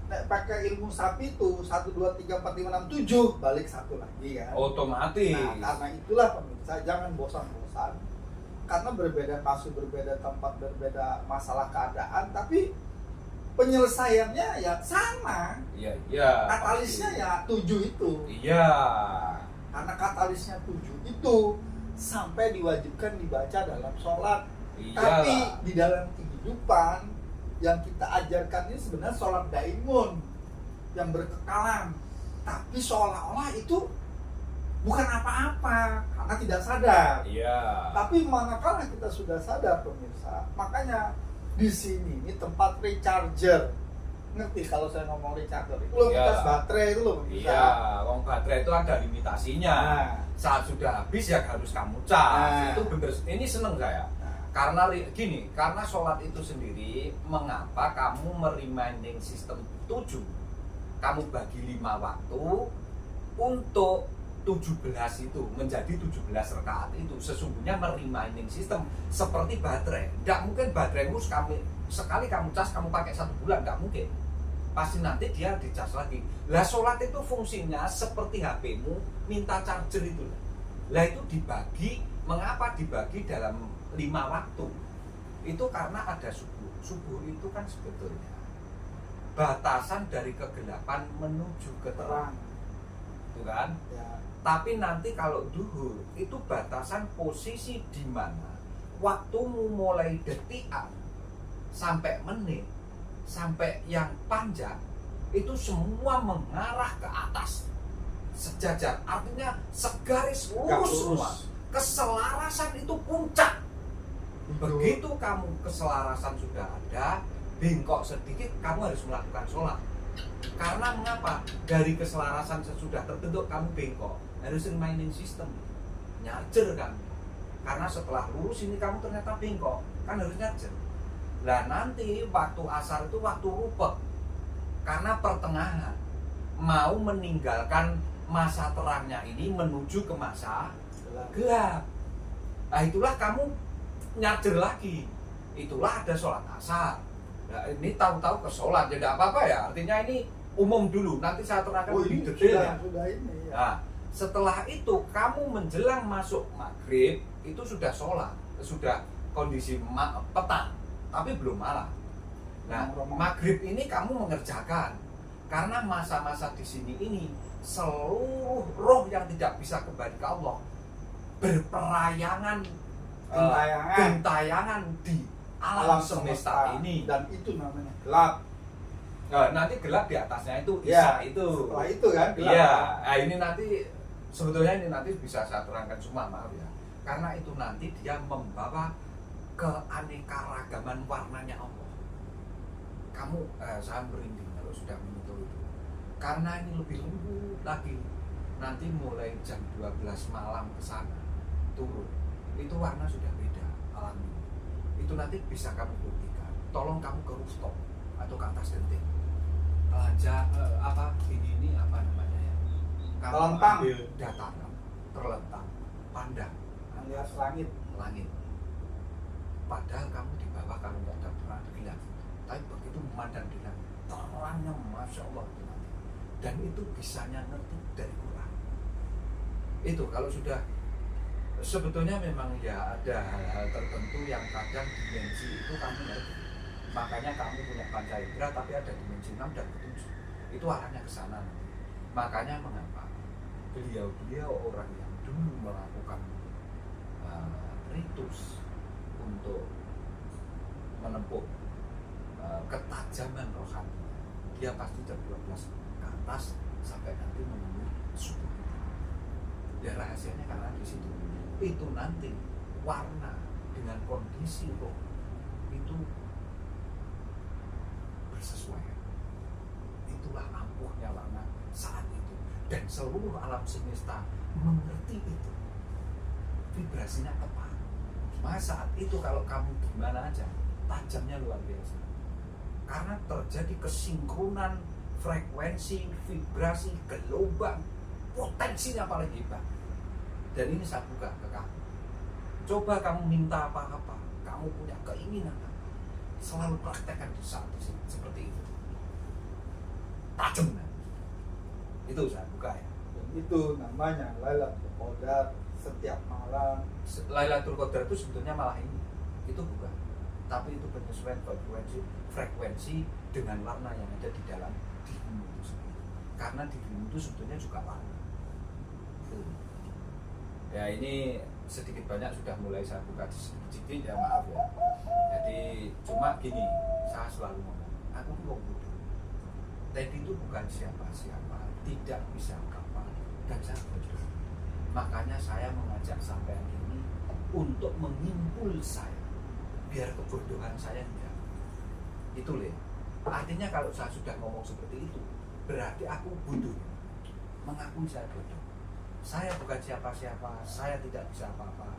nek pakai ilmu sapi itu 1, 2, 3, 4, 5, 6, 7 balik satu lagi kan.
otomatis.
Nah, karena itulah pemirsa jangan bosan-bosan. Karena berbeda kasus, berbeda tempat, berbeda masalah keadaan, tapi penyelesaiannya ya sama.
Iya.
Katalisnya ya 7 itu.
Iya.
Karena katalisnya 7 itu sampai diwajibkan dibaca dalam sholat.
Iyalah.
Tapi di dalam kehidupan yang kita ajarkan ini sebenarnya sholat daimun yang berkekalan. Tapi seolah-olah itu bukan apa-apa karena tidak sadar.
Iya.
Tapi manakala kita sudah sadar pemirsa, makanya di sini ini tempat recharger. Ngerti kalau saya ngomong recharger itu loh,
Iya.
kita baterai itu loh pemirsa.
Iya, wong baterai itu ada limitasinya.
Nah.
Saat sudah habis ya harus kamu cas.
Nah.
Itu bener. Ini seneng saya.
Nah,
Karena gini, karena sholat itu sendiri, mengapa kamu mereminding sistem 7? Kamu bagi 5 waktu untuk 17 itu menjadi 17 rakaat itu sesungguhnya mereminding sistem seperti baterai. Tidak mungkin bateraimu sekali kamu cas kamu pakai 1 bulan, tidak mungkin. Pasti nanti dia dicas lagi. Lah sholat itu fungsinya seperti HP-mu minta charger itu. Lah itu dibagi, mengapa dibagi dalam 5 waktu? Itu karena ada subuh. Subuh itu kan sebetulnya batasan dari kegelapan menuju ke terang. Itu kan?
ya.
Tapi nanti kalau duhur itu batasan posisi di mana waktumu mulai detikan sampai menit sampai yang panjang itu semua mengarah ke atas sejajar, artinya segaris lurus semua. Keselarasan itu puncak. Begitu kamu keselarasan sudah ada, bengkok sedikit kamu harus melakukan sholat. Karena mengapa? Dari keselarasan sesudah terbentuk kamu bengkok, harus reminding system, nyarger kan. Karena setelah lurus ini kamu ternyata bengkok, kan harus nyarger. Lah nanti waktu asar itu waktu rupek, karena pertengahan mau meninggalkan masa terangnya ini menuju ke masa gelap. Nah itulah kamu nyarger lagi. Itulah ada sholat asar. Nah, ini tahu-tahu ke sholat, ya tidak apa-apa ya. Artinya ini umum dulu, nanti saya terangkan lebih detail ya.
Sudah ini ya.
Nah, setelah itu kamu menjelang masuk maghrib itu sudah sholat, sudah kondisi petang, tapi belum malam. Nah, maghrib ini kamu mengerjakan karena masa-masa di sini ini seluruh roh yang tidak bisa kembali ke Allah berperayangan, gentayangan di alam semesta ini,
dan itu namanya gelap.
Nah, nanti gelap di atasnya itu
Ya,
Isya itu.
setelah itu kan gelap.
Iya, nah ini nanti sebetulnya ini nanti bisa saya terangkan semua, maaf ya. Karena itu nanti dia membawa keanekaragaman warnanya Allah. Kamu saya merinding kalau sudah menyentuh itu. Karena ini lebih lembut lagi. Nanti mulai jam 12 malam ke sana turun. Itu warna sudah beda alami. Itu nanti bisa kamu buktikan. Tolong kamu ke rooftop atau ke atas genting. Ini apa namanya ya? Kamu
Terlentang.
ambil dataran, terlentang, pandang
Alias langit.
langit. Padahal kamu di bawah kalau tidak ada terang bilang, tapi begitu memandang di langit, terangnya masya Allah itu nanti. Dan itu bisanya ngerti dari Quran. Itu kalau sudah sebetulnya memang ya ada hal-hal tertentu yang kadang dimensi itu kamu ngerti. Makanya kamu punya panca indera tapi ada dimensi 6 dan 7. Itu arahnya ke sana nanti. Makanya mengapa beliau orang yang dulu melakukan ritus untuk menempuh ketajaman rohani, dia pasti jam 12 ke atas sampai nanti menemui subuh. Ya rahasianya karena di situ itu nanti warna dengan kondisi roh itu bersesuaian. Itulah ampuhnya warna saat itu, dan seluruh alam semesta mengerti itu. Vibrasinya tepat. Maka saat itu kalau kamu gimana aja, tajamnya luar biasa. Karena terjadi kesinkronan frekuensi, vibrasi, gelombang, potensinya paling hebat. Dan ini saya buka ke kamu. Coba kamu minta apa-apa, kamu punya keinginan apa, selalu praktekkan di saat itu seperti itu. Tajam. Itu saya buka ya.
Dan itu namanya Lailatul Qadar setiap malam.
Lailatul Qadar itu sebetulnya malah ini. Itu bukan. Tapi itu penyesuaian frekuensi dengan warna yang ada di dalam dirimu itu sendiri. Karena dirimu itu sebetulnya juga warna. Itu. Ya ini sedikit banyak sudah mulai saya buka sedikit ya, maaf ya. Jadi cuma gini, saya selalu ngomong, aku tuh wong bodoh. Teddy itu bukan siapa-siapa, tidak bisa apa, dan saya bodoh. Makanya saya mengajak sampean ini untuk mengimpul saya, biar kebodohan saya enggak. Itu loh. Artinya kalau saya sudah ngomong seperti itu, berarti aku bodoh. Mengakui saya bodoh. Saya bukan siapa-siapa, saya tidak bisa apa-apa.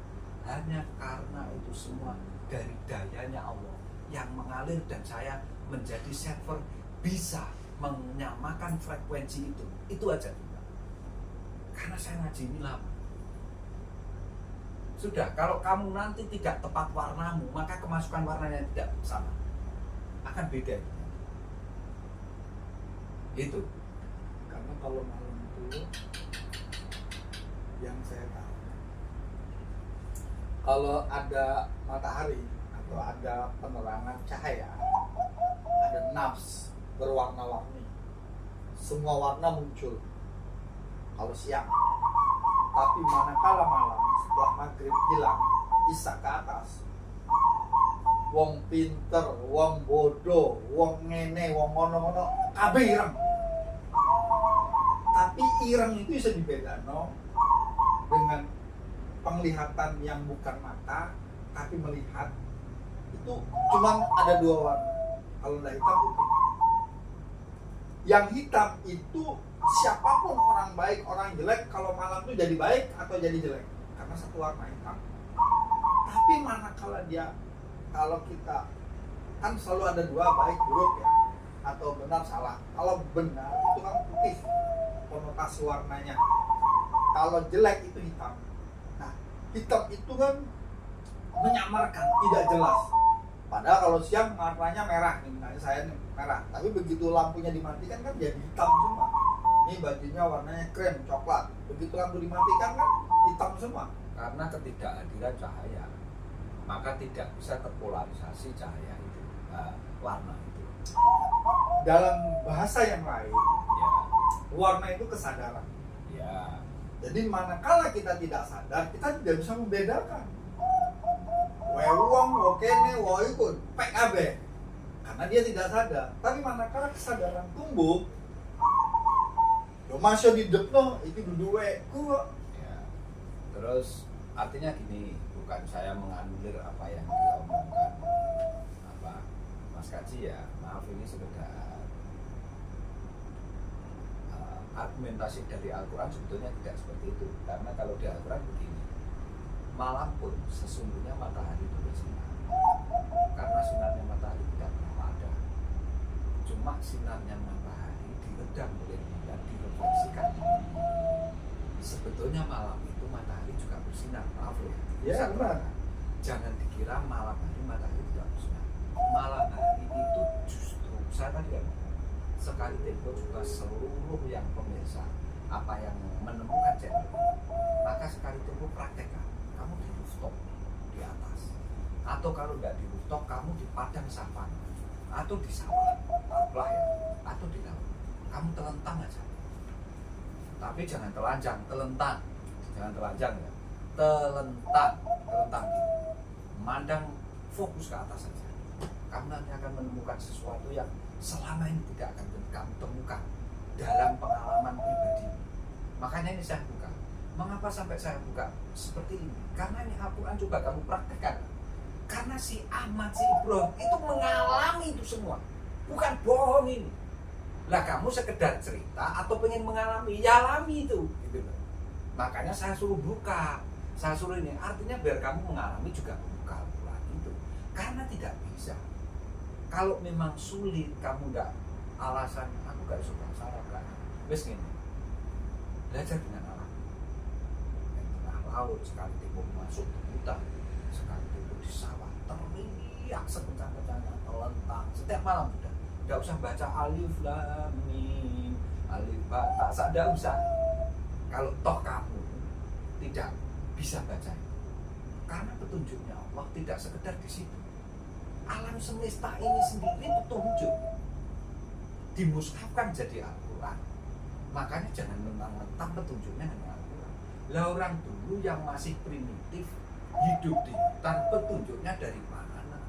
Hanya karena itu semua dari dayanya Allah yang mengalir, dan saya menjadi server bisa menyamakan frekuensi itu. Itu aja. Karena saya ngaji ini lama. Sudah, kalau kamu nanti tidak tepat warnamu, maka kemasukan warnanya tidak sama. Akan beda. Itu.
Karena kalau malam itu yang saya tahu, kalau ada matahari atau ada penerangan cahaya, ada nafs berwarna-warni, semua warna muncul kalau siang. Tapi manakala malam setelah maghrib hilang, isya ke atas, wong pinter, wong bodoh, wong ngene, wong ngono-ngono, kabeh ireng. Tapi ireng itu bisa dibedakan dengan penglihatan yang bukan mata tapi melihat. Itu cuman ada dua warna, kalau tidak hitam putih. Yang hitam itu siapapun, orang baik, orang jelek, kalau malam itu jadi baik atau jadi jelek karena satu warna hitam. Tapi manakala dia, kalau kita kan selalu ada dua, baik buruk ya, atau benar salah. Kalau benar itu kan putih konotasi warnanya, kalau jelek itu hitam. Nah, hitam itu kan menyamarkan, tidak jelas. Padahal kalau siang warnanya merah, nih misalnya saya nih merah, tapi begitu lampunya dimatikan kan jadi hitam semua. Ini bajunya warnanya krem, coklat. Begitu lampu dimatikan kan hitam semua.
Karena ketidakhadiran cahaya, maka tidak bisa terpolarisasi cahaya itu, warna itu.
Dalam bahasa yang lain,
Ya,
warna itu kesadaran.
ya.
Jadi manakala kita tidak sadar, kita tidak bisa membedakan. Wewong, wokene, woikun, PKB. Karena dia tidak sadar. Tapi manakala kesadaran tumbuh, yo masuk di depno, itu duduwe ku.
Ya. Terus artinya gini, bukan saya menganulir apa yang dia omongkan. ngaji ya, maaf ini sekedar argumentasi dari Al-Quran sebetulnya tidak seperti itu. Karena kalau di Al-Quran begini, malam pun sesungguhnya matahari itu bersinar. Karena sinarnya matahari tidak pernah ada. Cuma sinarnya matahari diredam oleh dan direfleksikan. Sebetulnya malam itu matahari juga bersinar, maaf ya.
Ya, benar.
Jangan dikira malam hari matahari tidak bersinar. Malam hari itu justru, saya tadi ya, sekali tempo juga seluruh yang pemirsa apa yang menemukan channel, maka sekali tempo praktekkan. Kamu di rooftop di atas, atau kalau nggak di rooftop kamu di padang savana, atau di sawah, apa ya, atau di laut. Kamu telentang aja, tapi jangan telanjang, telentang, jangan telanjang ya, telentang gitu. Mandang fokus ke atas saja. Kamu nanti akan menemukan sesuatu yang selama ini tidak akan kamu temukan dalam pengalaman pribadi. Makanya ini saya buka. Mengapa sampai saya buka seperti ini? Karena ini Al-Quran coba kamu praktekkan. Karena si Ahmad, si Ibrahim itu mengalami itu semua. Bukan bohong ini. Lah kamu sekedar cerita atau pengen mengalami, ya alami itu. Gitu. Makanya saya suruh buka. Saya suruh ini. Artinya biar kamu mengalami juga membuka Al-Quran itu. Karena tidak bisa. Kalau memang sulit, kamu nggak alasan, aku nggak suka salah kan? Wes gini, belajar dengan alam. Yang tengah laut sekali tiba masuk ke hutan, sekali tiba di sawah, teriak sekencang-kencangnya, telentang. Setiap malam sudah, nggak usah baca alif lam mim, alif ba ta sa, nggak usah. Kalau toh kamu tidak bisa baca itu, karena petunjuknya Allah tidak sekedar di situ. Alam semesta ini sendiri petunjuk dimushafkan jadi Al-Quran. Makanya jangan mentang-mentang petunjuknya hanya Al-Quran. Lah orang dulu yang masih primitif hidup di hutan, petunjuknya dari mana?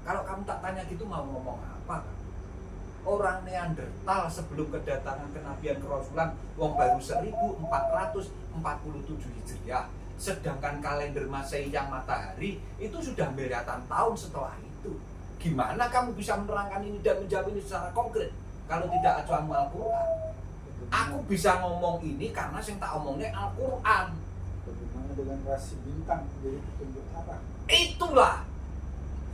Kalau kamu tak tanya gitu mau ngomong apa? Orang Neandertal sebelum kedatangan kenabian kerasulan wong baru 1447 Hijriah. Sedangkan kalender Masehi yang matahari itu sudah miliaran tahun setelah itu. Gimana kamu bisa menerangkan ini dan menjawab ini secara konkret kalau tidak acuan Al-Quran? Aku bisa ngomong ini karena yang tak omongnya Al-Quran.
Bagaimana dengan rasi bintang jadi petunjuk arah?
Itulah.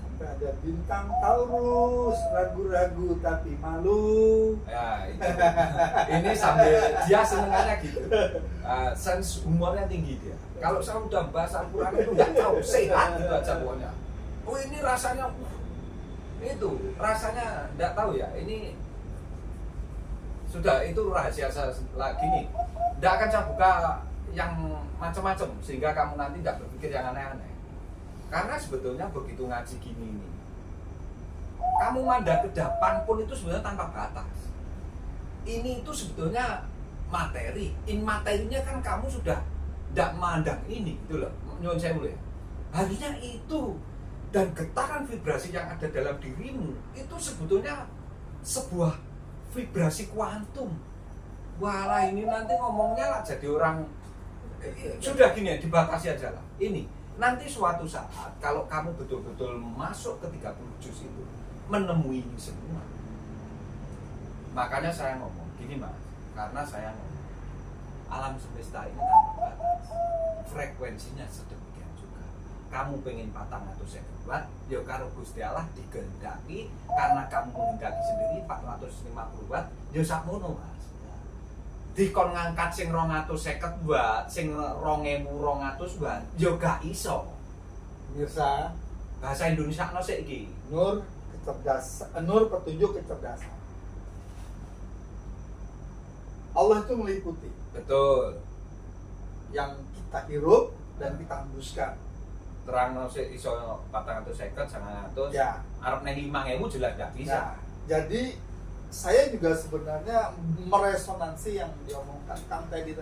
Sampai ada bintang Taurus, ragu-ragu tapi malu.
Ya itu. Ini sambil dia senengannya gitu. Sense humornya tinggi dia. Kalau saya udah bahas Al-Quran itu nggak tahu, sehat gitu aja pokoknya. Oh ini rasanya, itu rasanya nggak tahu ya. Ini sudah, itu rahasia saya lagi nih. Nggak akan saya buka yang macam-macam sehingga kamu nanti nggak berpikir yang aneh-aneh. Karena sebetulnya begitu ngaji gini nih, kamu mandang ke depan pun itu sebenarnya tanpa batas. Ini itu sebetulnya materi, materinya kan kamu sudah tidak mandang ini, gitu loh. Nyuwun sewu ya. Harusnya itu. Dan getaran vibrasi yang ada dalam dirimu itu sebetulnya sebuah vibrasi kuantum. Walah ini nanti ngomongnya lah jadi orang sudah gini ya, dibatasi aja lah. Ini nanti suatu saat kalau kamu betul-betul masuk ke 30 juz itu menemui ini semua. Makanya saya ngomong gini Mas, karena saya ngomong alam semesta ini tanpa batas, frekuensinya sedemikian juga. Kamu pengen patang atau sekuat, ya karo Gusti Allah digendaki, karena kamu menghendaki sendiri 450 watt, ya sakmono Mas. Dikon ngangkat sing 250 watt, sing 2200 watt, ya gak iso.
Mirsa,
Bahasa Indonesia no iki.
nur kecerdasan, nur petunjuk kecerdasan. Allah itu meliputi
Betul.
yang kita hirup dan kita hembuskan.
Terang no iso 450, 900.
Ya.
Arep neng 5.000 jelas gak bisa.
Nah, jadi saya juga sebenarnya meresonansi yang diomongkan Kang tadi.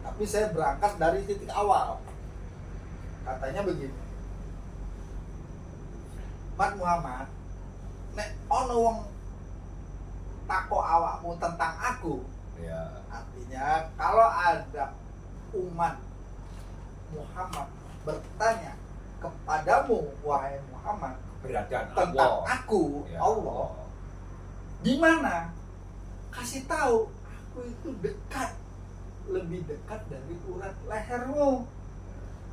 Tapi saya berangkat dari titik awal. Katanya begini. Mat Muhammad, nek ono wong tako awakmu tentang aku.
Ya.
Artinya kalau ada umat Muhammad bertanya kepadamu wahai Muhammad,
keberadaan
tentang
Allah.
aku,
Ya,
Allah. Di mana kasih tahu aku itu dekat, lebih dekat dari urat lehermu.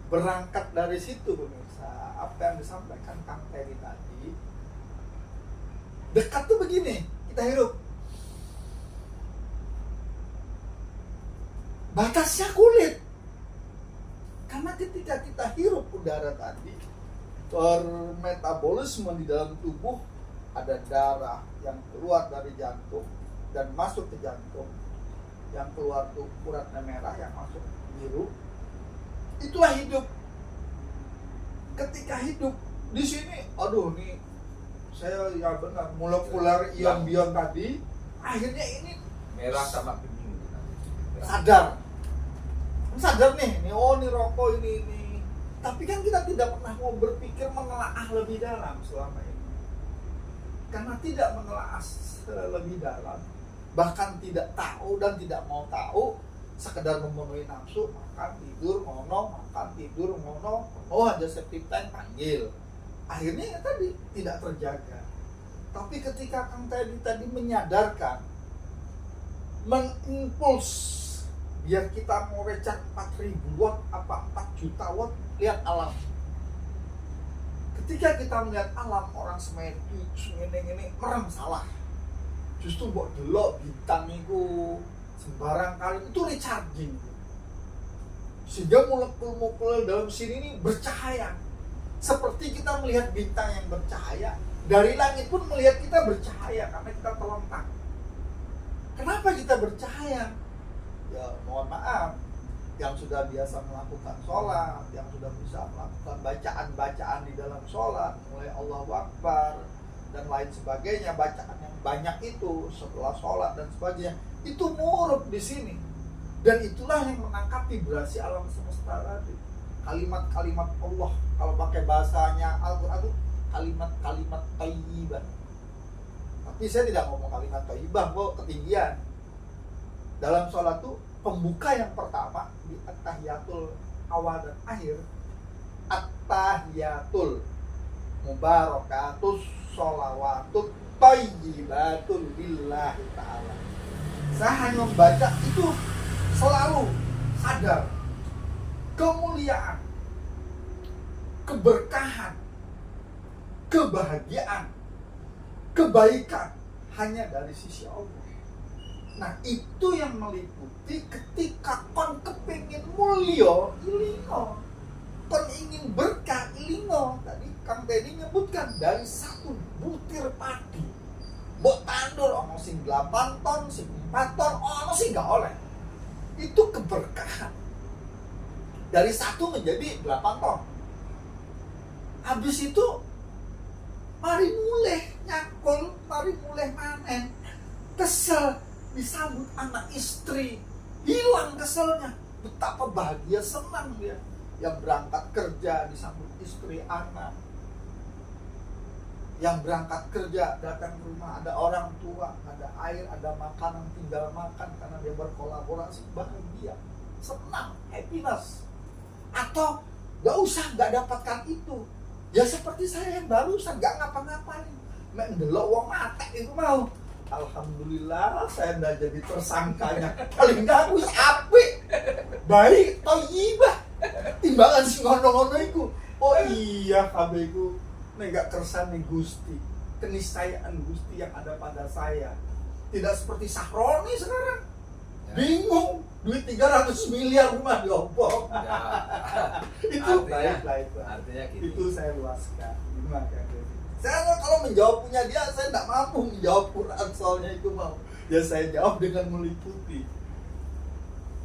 Berangkat dari situ pemirsa, apa yang disampaikan Kang Terry tadi, dekat tuh begini, kita hirup. Batasnya kulit. Karena ketika kita hirup udara tadi, metabolisme di dalam tubuh, ada darah yang keluar dari jantung dan masuk ke jantung, yang keluar tuh uratnya merah, yang masuk biru. Itulah hidup. Ketika hidup di sini, aduh nih saya ya benar molekuler ion-bion tadi, akhirnya ini
merah sama bening.
sadar nih, oh ini rokok ini. Tapi kan kita tidak pernah mau berpikir menelaah lebih dalam selama ini. Karena tidak menelaah lebih dalam, bahkan tidak tahu dan tidak mau tahu, sekedar memenuhi nafsu, makan tidur ngono, oh ada septic tank panggil. Akhirnya ya tadi tidak terjaga. Tapi ketika Kang tadi menyadarkan, menimpuls, biar kita mau recharge 4.000 watt apa 4 juta watt, lihat alam. Ketika kita melihat alam, orang semedi ini merem salah. Justru buat delok bintang itu sembarang kali itu recharging. Sehingga molekul-molekul dalam sini ini bercahaya. Seperti kita melihat bintang yang bercahaya, dari langit pun melihat kita bercahaya karena kita terlentang. Kenapa kita bercahaya? Ya mohon maaf, yang sudah biasa melakukan sholat, yang sudah bisa melakukan bacaan-bacaan di dalam sholat, mulai Allahu Akbar dan lain sebagainya, bacaan yang banyak itu setelah sholat dan sebagainya, itu murub di sini. Dan itulah yang menangkap vibrasi alam semesta tadi. Kalimat-kalimat Allah, kalau pakai bahasanya Al-Quran itu kalimat-kalimat thayyibah. Tapi saya tidak ngomong kalimat thayyibah, kok ketinggian. Dalam sholat itu pembuka yang pertama di at-tahiyatul awal dan akhir, at-tahiyatul mubarakatus sholawatut thayyibatul lillahi ta'ala. Saya hanya membaca itu selalu sadar kemuliaan, keberkahan, kebahagiaan, kebaikan hanya dari sisi Allah. Nah itu yang meliputi ketika kon kepingin mulio ilingo, kon ingin berkah ilingo. Tadi Kang Teddy nyebutkan dari 1 butir padi mbok tandur ono sing 8 ton, sing 4 ton, ono sing gak oleh. Itu keberkahan. Dari 1 menjadi 8 ton. Habis itu mari mulai nyakul, mari mulai manen. Kesel disambut anak istri, hilang keselnya. Betapa bahagia, senang dia. Yang berangkat kerja disambut istri, anak. Yang berangkat kerja datang ke rumah, ada orang tua, ada air, ada makanan, tinggal makan karena dia berkolaborasi, bahagia, senang, happiness. Atau gak usah, gak dapatkan itu, ya seperti saya yang barusan gak ngapa-ngapain, mendelok wong mati itu mau, alhamdulillah saya udah jadi tersangkanya. Paling gak aku apik, baik, thayyibah, timbangan si ngono-ngono iku. Oh iya kabehku nek gak kersane Gusti, keniscayaan Gusti yang ada pada saya. Tidak seperti Sahroni sekarang. Ya. Bingung, duit 300 miliar rumah diompong. Ya. Itu baiklah itu.
Artinya gitu.
Itu saya luaskan. Gimana kan? Saya kalau menjawab punya dia, saya tidak mampu menjawab Quran soalnya itu mau. Ya saya jawab dengan meliputi.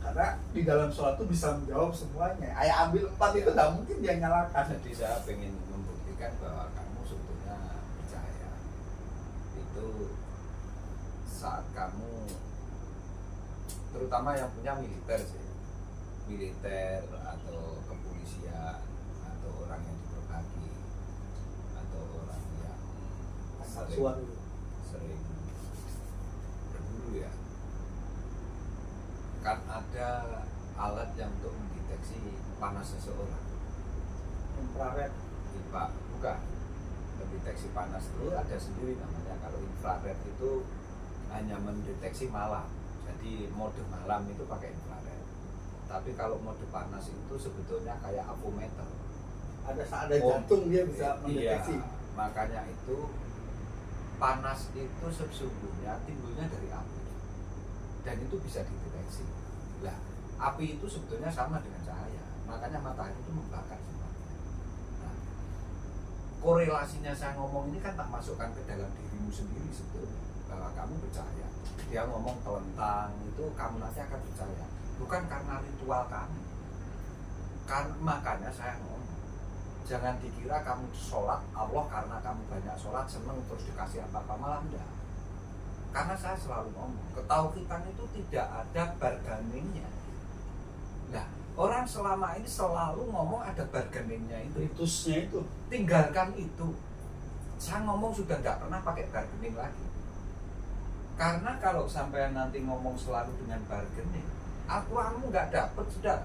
Karena di dalam sholat itu bisa menjawab semuanya. Ayah ambil 4 itu tidak mungkin dia nyalakan.
Jadi saya pengen membuktikan bahwa kamu sebetulnya percaya. Itu saat kamu, terutama yang punya militer sih, militer atau kepolisian atau orang yang berbagi atau orang yang sering berburu ya, kan ada alat yang untuk mendeteksi panas seseorang.
Infrared.
Bukan, lebih deteksi panas itu ada sendiri namanya. Kalau infrared itu hanya mendeteksi malam, jadi mode malam itu pakai infrared. Tapi kalau mode panas itu sebetulnya kayak avometer.
Ada jantung dia bisa mendeteksi.
Iya, makanya itu panas itu sesungguhnya timbulnya dari api dan itu bisa dideteksi. Lah, api itu sebetulnya sama dengan cahaya, makanya matahari itu membakar semuanya. Nah, korelasinya saya ngomong ini kan tak masukkan ke dalam dirimu sendiri sebetulnya, bahwa kamu percaya. Dia ngomong telentang itu kamu nanti akan percaya, bukan karena ritual kamu. Makanya saya ngomong, jangan dikira kamu sholat Allah karena kamu banyak sholat seneng terus dikasih apa-apa, malah enggak. Karena saya selalu ngomong, ketauhidan itu tidak ada bargainingnya. Nah, orang selama ini selalu ngomong ada bargainingnya itu.
Ritusnya itu.
Tinggalkan itu. Saya ngomong sudah nggak pernah pakai bargaining lagi. Karena kalau sampai nanti ngomong selalu dengan bargaining, Al-Quranmu nggak dapet sudah.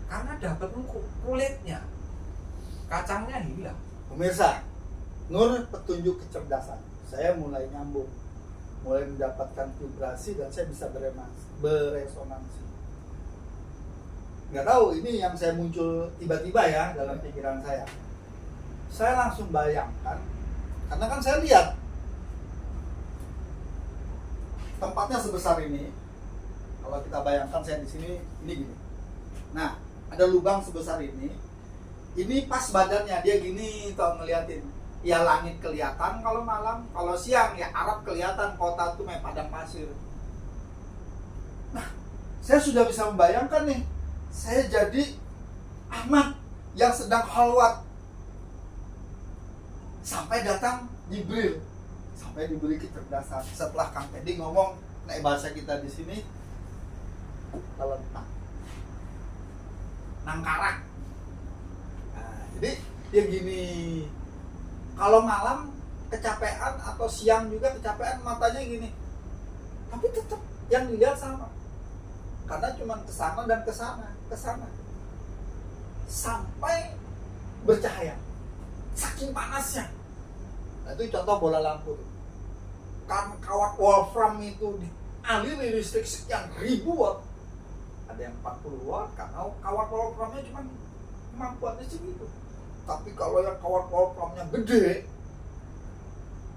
Karena dapetmu kulitnya, kacangnya hilang.
Pemirsa, Nur petunjuk kecerdasan. Saya mulai nyambung, mulai mendapatkan vibrasi dan saya bisa beresonansi. Nggak tahu ini yang saya muncul tiba-tiba ya dalam pikiran saya. Saya langsung bayangkan, karena kan saya lihat tempatnya sebesar ini. Kalau kita bayangkan saya di sini, ini gini. Nah, ada lubang sebesar ini. Ini pas badannya dia gini, tau ngeliatin. Ya langit kelihatan kalau malam, kalau siang ya Arab kelihatan, kota tuh kayak padang pasir. Nah, saya sudah bisa membayangkan nih, saya jadi Ahmad yang sedang khalwat. Sampai datang Jibril, sampai diberi kecerdasan. Setelah Kang Teddy ngomong, naik bahasa kita di sini, telentang, nangkarak. Nah, jadi ya gini, kalau malam kecapean atau siang juga kecapean, matanya gini, tapi tetap yang dilihat sama, karena cuma kesana dan kesana, sampai bercahaya, saking panasnya. Nah, itu contoh bola lampu tuh. Kan kawat wolfram itu dialiri listrik sekian ribu watt, ada yang 40 watt, karena kawat wolframnya cuma kemampuannya segitu. Tapi kalau yang kawat wolframnya gede,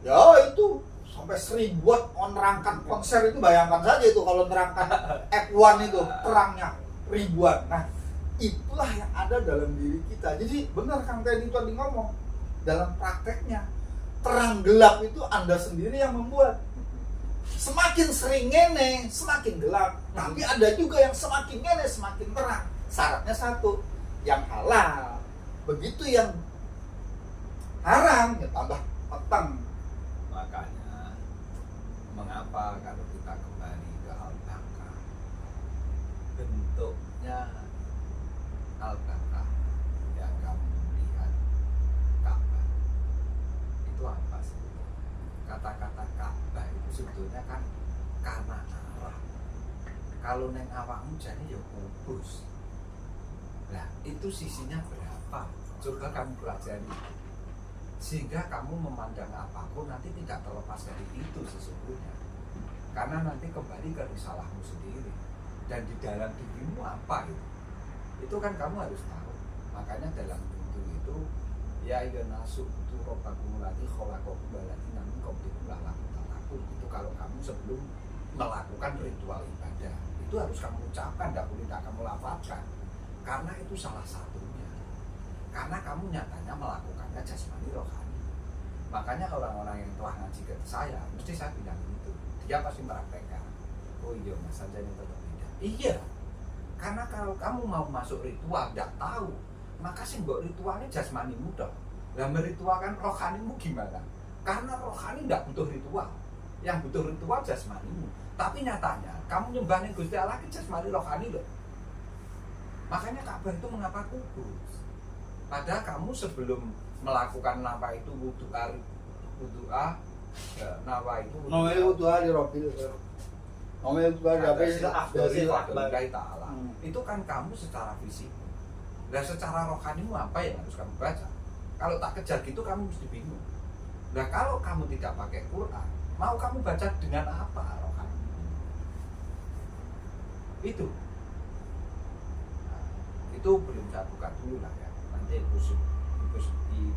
ya itu sampai 1000 watt. Menerangkan konser itu, bayangkan saja itu kalau menerangkan F1 itu terangnya ribuan. Nah, itulah yang ada dalam diri kita. Jadi benar Kang Teddy tadi ngomong, dalam prakteknya terang gelap itu Anda sendiri yang membuat. Semakin sering ngene, semakin gelap. Tapi ada juga yang semakin ngene, semakin terang. Syaratnya satu, yang halal. Begitu yang haram, ya tambah petang.
Makanya, mengapa kalau kita kembali ke Al-Baqarah, bentuknya Al-Baqarah yang kamu lihat Ka'bah itu apa sih? Kata-kata Ka'bah itu sebetulnya kan karena arah. Kalau neng awakmu jadi ya kubus. Nah, itu sisinya berapa? Coba kamu pelajari. Sehingga kamu memandang apapun nanti tidak terlepas dari itu sesungguhnya. Karena nanti kembali ke risalahmu sendiri. Dan di dalam dirimu apa itu? Itu kan kamu harus tahu. Makanya dalam bentuk itu, ya iya nasu itu robbakum lagi kholakokum baladi namin komdikum lalakum tatakum. Itu kalau kamu sebelum melakukan ritual ibadah, itu harus kamu ucapkan, tidak boleh kamu lafazkan. Karena itu salah satunya. Karena kamu nyatanya melakukannya jasmani rohani. Makanya orang-orang yang telah ngaji ke saya, mesti saya bilang itu. Dia pasti mempraktekkan. Oh iya, mas saja yang tetap beda. Iya. Karena kalau kamu mau masuk ritual, tidak tahu, maka sih mbok ritualnya jasmanimu dong. Lah meritualkan rohanimu gimana? Karena rohani tidak butuh ritual. Yang butuh ritual jasmanimu. Tapi nyatanya, kamu nyembahnya Gusti Allah ke jasmani rohani loh. Makanya Ka'bah itu mengapa kudus? Padahal kamu sebelum melakukan nawa itu wudu'a nawa itu
wudu'a di Rabbil
ta'ala. Itu kan kamu secara fisik. Dan secara rohanimu apa yang harus kamu baca? Kalau tak kejar gitu kamu mesti bingung. Nah kalau kamu tidak pakai Quran, mau kamu baca dengan apa rohani? Itu. Nah, itu belum saya buka dulu lah ya. Nanti di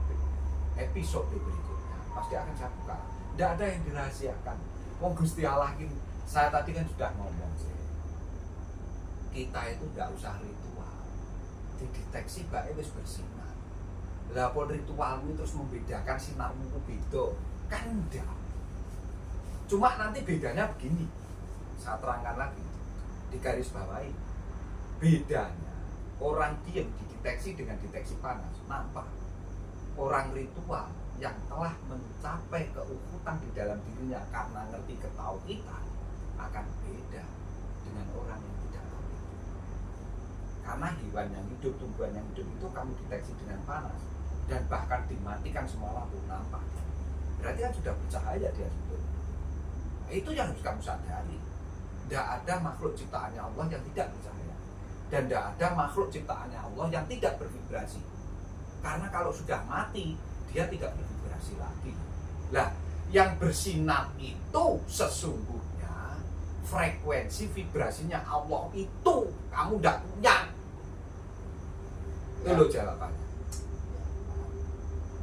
episode berikutnya pasti akan saya buka. Tidak ada yang dirahasiakan. Wong Gusti Allah ini, saya tadi kan sudah ngomong sih. Kita itu tidak usah ritual. Dideteksi bae wis bersinar. Lah pun ritualmu terus membedakan sinarmu ku beda. Kan enggak. Cuma nanti bedanya begini. Saya terangkan lagi. Di garis bawahi. Bedanya orang diam dideteksi dengan deteksi panas. Nampak. Orang ritual yang telah mencapai keukutan di dalam dirinya karena ngerti ketauhidan akan beda dengan orang yang tidak tahu itu. Karena hewan yang hidup, tumbuhan yang hidup itu kamu deteksi dengan panas dan bahkan dimatikan semua lampu nampak. Berarti kan sudah bercahaya dia sebetulnya. Itu yang harus kamu sadari. Tidak ada makhluk ciptaannya Allah yang tidak bercahaya dan tidak ada makhluk ciptaannya Allah yang tidak bervibrasi. Karena kalau sudah mati, dia tidak bervibrasi lagi. Lah, yang bersinar itu sesungguhnya frekuensi vibrasinya Allah itu kamu tidak punya. Itu loh jawabannya.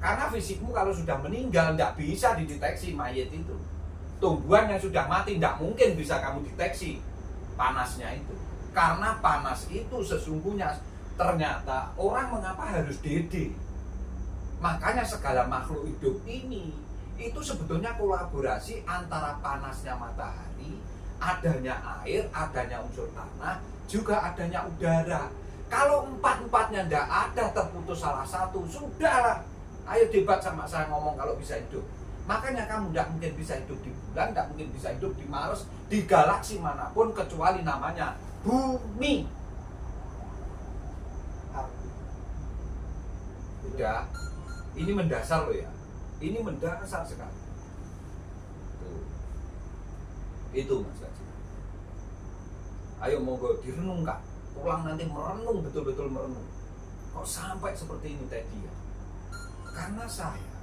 Karena fisikmu kalau sudah meninggal tidak bisa dideteksi mayat itu. Tumbuhan yang sudah mati tidak mungkin bisa kamu deteksi panasnya itu. Karena panas itu sesungguhnya ternyata orang mengapa harus dede. Makanya segala makhluk hidup ini itu sebetulnya kolaborasi antara panasnya matahari, adanya air, adanya unsur tanah, juga adanya udara. Kalau empat-empatnya tidak ada, terputus salah satu, sudahlah. Ayo debat sama saya ngomong kalau bisa hidup. Makanya kamu tidak mungkin bisa hidup di bulan, tidak mungkin bisa hidup di Mars, di galaksi manapun kecuali namanya bumi. Udah, ini mendasar loh ya. Ini mendasar sekali. Itu Mas Haji. Ayo monggo direnungkan. Pulang nanti merenung, betul-betul merenung. Kok sampai seperti ini tadi ya? Karena saya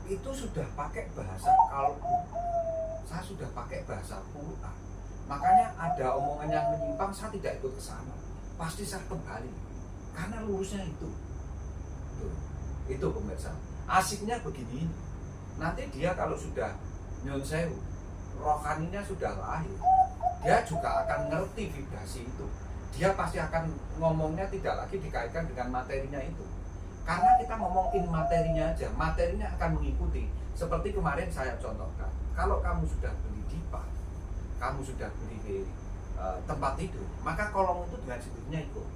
itu sudah pakai bahasa kalbu. Saya sudah pakai bahasa Quran. Makanya ada omongan yang menyimpang, saya tidak ikut ke sana. Pasti saya kembali. Karena lurusnya itu. Tuh, itu pemirsa. Asiknya begini. Nanti dia kalau sudah nyun sewu, rohaninya sudah lahir, dia juga akan ngerti vibrasi itu. Dia pasti akan ngomongnya tidak lagi dikaitkan dengan materinya itu. Karena kita ngomongin materinya aja, materinya akan mengikuti. Seperti kemarin saya contohkan, kalau kamu sudah beli dipa, kamu sudah beli tempat tidur, maka kolong itu dengan sendirinya ikut.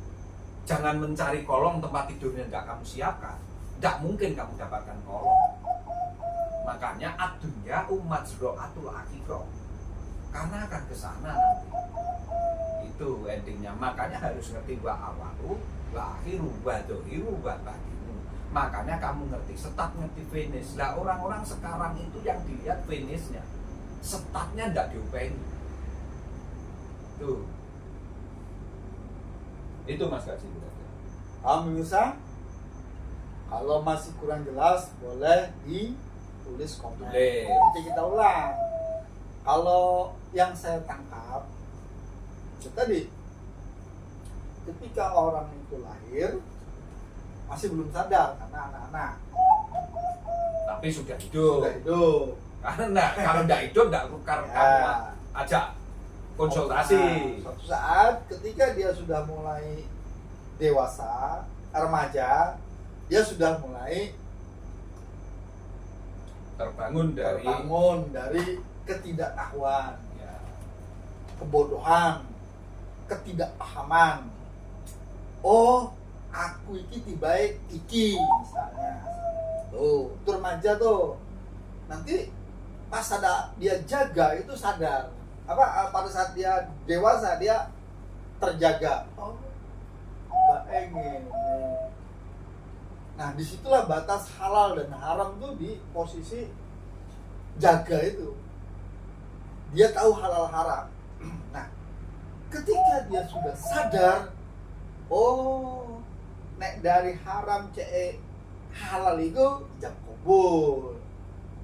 Jangan mencari kolong tempat tidurnya tidak kamu siapkan, tidak mungkin kamu dapatkan kolong. Makanya ad-dunya majra'atul akhirah, karena akan ke sana nanti. Itu endingnya. Makanya harus ngerti wa awalu, wa akhiru, wa dohiru, wa batinu. Makanya kamu ngerti, setat ngerti finish. Lah orang-orang sekarang itu yang dilihat finishnya, setatnya tidak diupeni. Tuh. Itu Mas Kaji.
Pemirsa, kalau masih kurang jelas boleh ditulis komen. Nanti kita ulang. Kalau yang saya tangkap itu tadi, ketika orang itu lahir masih belum sadar karena anak-anak.
Tapi sudah hidup.
Sudah hidup.
Karena kalau tidak hidup tidak kamu ajak konsultasi.
Nah, suatu saat ketika dia sudah mulai dewasa, remaja, dia sudah mulai
terbangun
dari ketidaktahuan,
ya,
kebodohan, ketidakpahaman. Oh, aku iki tibae iki misalnya. Tuh, itu remaja tuh. Nanti pas ada dia jaga itu sadar. Pada saat dia dewasa dia terjaga. Oh, baengin. Nah, disitulah batas halal dan haram tuh di posisi jaga itu. Dia tahu halal haram. Nah, ketika dia sudah sadar, oh, nek dari haram halal itu ijab kabul.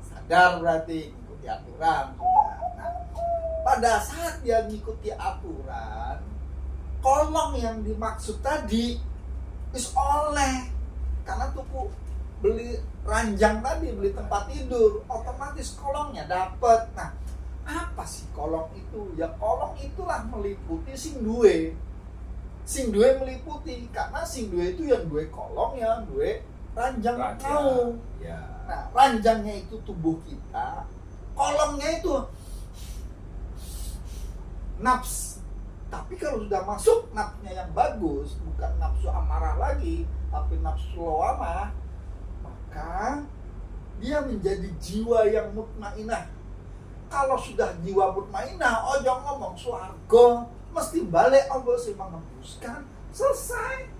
Sadar berarti ikuti aturan sudah. Nah, pada saat dia ngikuti aturan, kolong yang dimaksud tadi is oleh, karena tuku beli ranjang tadi, beli tempat tidur, otomatis kolongnya dapat. Nah, apa sih kolong itu? Ya kolong itulah meliputi sing duwe. Sing duwe meliputi, karena sing duwe itu yang duwe kolong, yang duwe ranjang mau.
Ya.
Nah, ranjangnya itu tubuh kita, kolongnya itu nafs. Tapi kalau sudah masuk nafsnya yang bagus, bukan nafsu amarah lagi, tapi nafsu lawamah, maka dia menjadi jiwa yang mutmainah. Kalau sudah jiwa mutmainah, ojo ngomong swarga, mesti balik Allah sih menembuskan, selesai.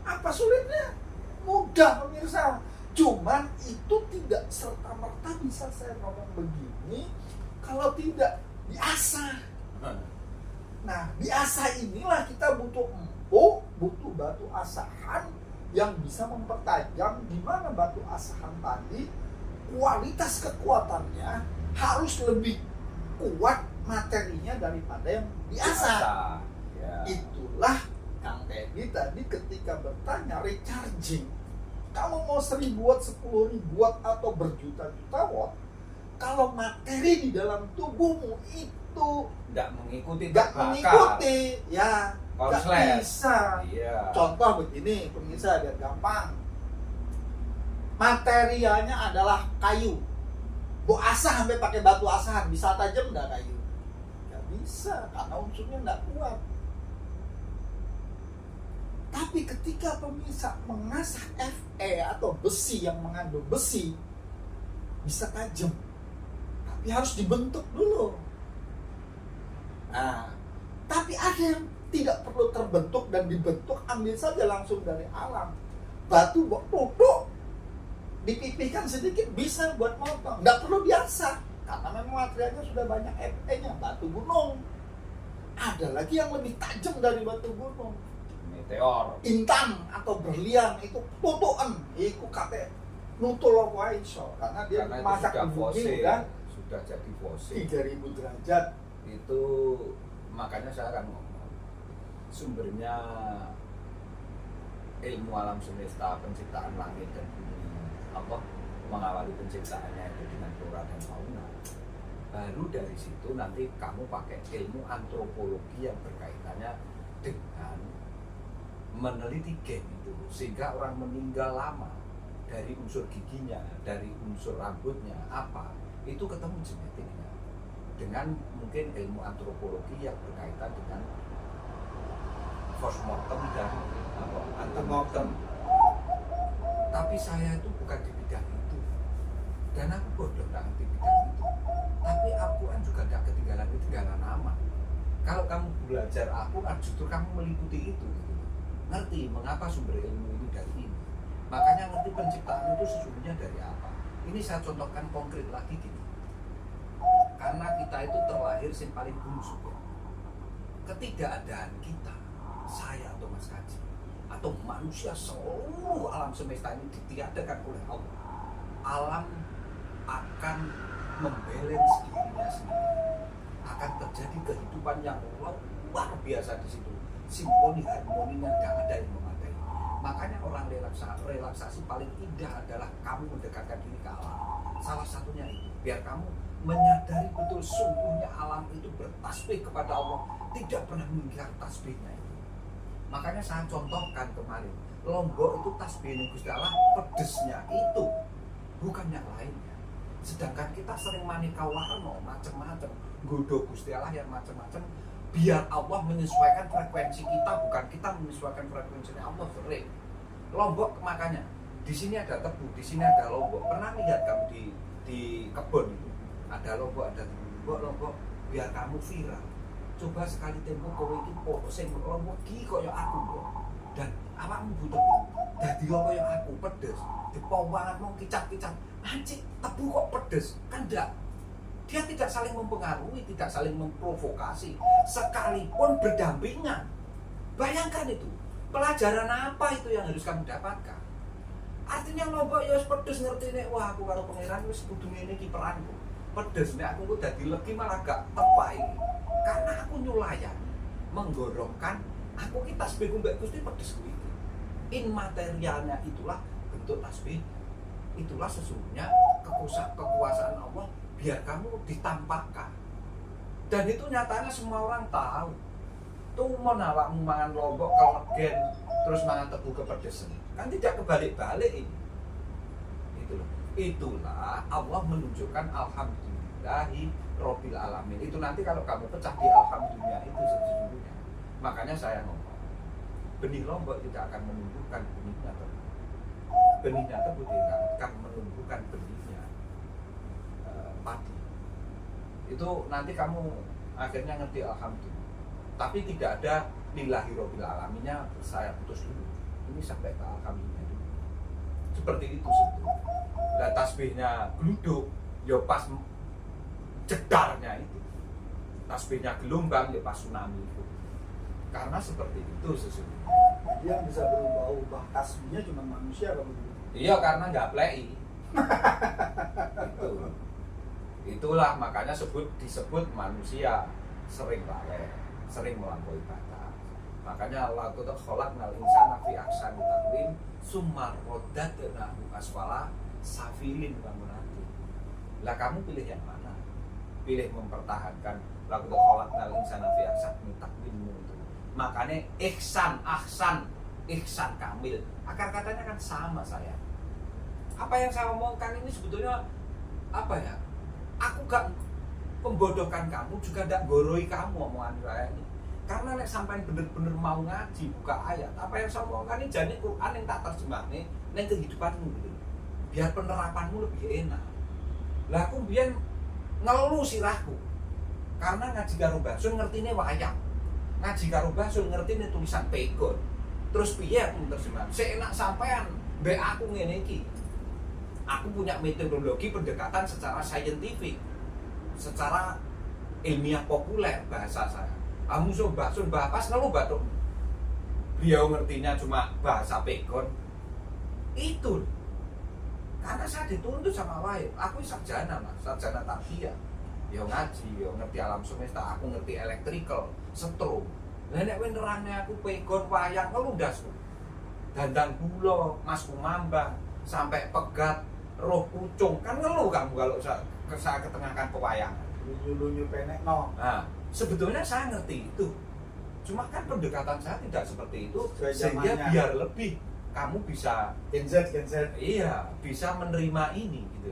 Apa sulitnya? Mudah pemirsa. Cuman itu tidak serta-merta bisa saya ngomong begini kalau tidak diasah. Nah, diasah inilah kita butuh empuk, butuh batu asahan yang bisa mempertajam di mana batu asahan tadi kualitas kekuatannya harus lebih kuat materinya daripada yang diasah.
Ya.
Itulah Kang Teddy tadi ketika bertanya recharging, kamu mau 1000 watt, 10.000 watt atau berjuta-juta watt, kalau materi di dalam tubuhmu itu
nggak
mengikuti, ya nggak
konslet.
bisa.
Iya.
Contoh begini, pemirsa biar gampang. Materialnya adalah kayu. Bu asah sampai pakai batu asahan, bisa tajam nggak kayu? Nggak bisa, karena unsurnya nggak kuat. Tapi ketika pemirsa mengasah Fe atau besi yang mengandung besi, bisa tajam. Tapi harus dibentuk dulu. Nah, tapi ada yang tidak perlu terbentuk dan dibentuk, ambil saja langsung dari alam. Batu buat tutup, dipipihkan sedikit bisa buat motong, nggak perlu diasah karena memang materialnya sudah banyak Fe-nya. Batu gunung, ada lagi yang lebih tajam dari batu gunung,
Meteor.
intan atau berlian, itu tutukan, itu kate nutul apa iso, karena dia
Karena itu
masak
sudah
di bumi
fosil,
kan
sudah jadi fosil.
3000 derajat.
Itu makanya saya akan ngomong sumbernya ilmu alam semesta, penciptaan langit dan bumi, apa mengawali penciptaannya itu dengan flora dan fauna. Baru dari situ nanti kamu pakai ilmu antropologi yang berkaitannya dengan meneliti gen itu, sehingga orang meninggal lama dari unsur giginya, dari unsur rambutnya, apa itu ketemu genetiknya dengan mungkin ilmu antropologi yang berkaitan dengan postmortem dan antemortem. Tapi saya itu bukan di bidang itu, dan aku bodoh nggak ngerti bidang itu. Tapi Al-Quran juga nggak ketinggalan nama. Kalau kamu belajar Al-Quran, justru kamu meliputi itu, gitu. Ngerti mengapa sumber ilmu ini dari ini. Makanya ngerti penciptaan itu sesungguhnya dari apa. Ini saya contohkan konkret lagi gini. Karena kita itu terlahir yang paling bungsu ya. Ketidakadaan kita, saya atau Mas Kaji, atau manusia seluruh alam semesta ini ditiadakan oleh Allah. Alam akan membalance dirinya sendiri. Akan terjadi kehidupan yang luar biasa di situ. Simponi harmoninya tidak ada yang memadai. Makanya orang relaksasi paling indah adalah kamu mendekatkan diri ke alam. Salah satunya itu, biar kamu menyadari betul sungguhnya alam itu bertasbih kepada Allah, tidak pernah mengingkar tasbihnya itu. Makanya saya contohkan kemarin, Lombok itu tasbihnya Gusti Allah, pedesnya itu bukan yang lainnya. Sedangkan kita sering maneka warna, macam-macam, godo Gusti Allah yang macam-macam, biar Allah menyesuaikan frekuensi kita, bukan kita menyesuaikan frekuensinya Allah sering. Lombok makanya di sini ada tebu, di sini ada lombok. Pernah lihat kamu di kebun itu ada lombok, ada lombok, biar kamu viral. Coba sekali tempo kowe iki foto sing lombok iki kaya aku kok. Dan awakmu butuh dadi kaya aku pedes. Dipo banget mau kicap-kicap. Anjing, tebu kok pedes? Kan enggak. Dia tidak saling mempengaruhi, tidak saling memprovokasi, sekalipun berdampingan. Bayangkan itu, pelajaran apa itu yang harus kamu dapatkan? Artinya lombok ya wis pedes ngertine, wah aku karo pangeran wis kudu ngene iki peranku. Pedes nek aku kok dadi legi malah gak tepak iki. Karena aku nyulayan menggorongkan aku ki tasbihku mbek Gusti pedes kuwi. In materialnya itulah bentuk tasbih. Itulah sesungguhnya kekuasaan Allah biar kamu ditampakkan. Dan itu nyatanya semua orang tahu. Tumon awakmu mangan lombok kelegen terus mangan tebu kepedesan. Kan tidak kebalik-balik ini. Itu loh. Itulah Allah menunjukkan alhamdulillahi rabbil alamin. Itu nanti kalau kamu pecah di alhamdulillah itu sesungguhnya. Makanya saya ngomong, benih lombok tidak akan menumbuhkan benihnya tebu. Benihnya tebu tidak akan menumbuhkan benihnya padi. Itu nanti kamu akhirnya ngerti alhamdulillah. Tapi tidak ada lillahi rabbil alaminnya, saya putus dulu. Ini sampai ke alhamdulillah dulu. Seperti itu sebetulnya. Dan tasbihnya geluduk, ya pas jedarnya itu. Tasbihnya gelombang, ya pas tsunami itu. Karena seperti itu sesungguhnya.
Jadi yang bisa berubah-ubah tasbihnya cuma manusia kalau begitu.
Iya, karena nggak play. Itu. Itulah makanya disebut manusia sering lalai, sering melampaui batas. Makanya Allah itu khalaqnal insana fi ahsani taqwim summa radadnahu asfala safilin wa munati. Lah kamu pilih yang mana? Pilih mempertahankan lagu khalaqnal insana fi ahsani taqwim itu. Makanya ihsan kamil. Akar katanya kan sama saya. Apa yang saya omongkan ini sebetulnya apa ya? Aku gak membodohkan kamu, juga gak goroi kamu omongan saya ini. Karena nek sampai bener-bener mau ngaji buka ayat, apa yang saya omongkan ini jadi Quran yang tak terjemah nih kehidupanmu gitu. Biar penerapanmu lebih enak. Lah aku biar ngeluh sirahku. Karena ngaji karo Basun ngertine wayang. Ngaji karo Basun ngertine tulisan pegon. Terus piye aku terjemah? Seenak sampean mbek aku ngene iki. Aku punya metodologi pendekatan secara saintifik, secara ilmiah populer bahasa saya. Kamu Basun bahas ngeluh batuk. Beliau ngertinya cuma bahasa pegon. Itu. Karena saya dituntut sama wae. Aku sarjana Mas, sarjana tarbiyah. Ya ngaji, ya ngerti alam semesta, aku ngerti electrical, setrum. Lah nek kowe nerangne aku pegon wayang ngeluh ndasku. Dandang gula, Mas Kumambang, sampai pegat, roh pucung. Kan ngeluh kamu kalau saya ketengahkan pewayangan.
Lunyu-lunyu penek no.
Nah, sebetulnya saya ngerti itu. Cuma kan pendekatan saya tidak seperti itu. Sehingga biar lebih kamu bisa
Gen Z.
Iya, bisa menerima ini gitu.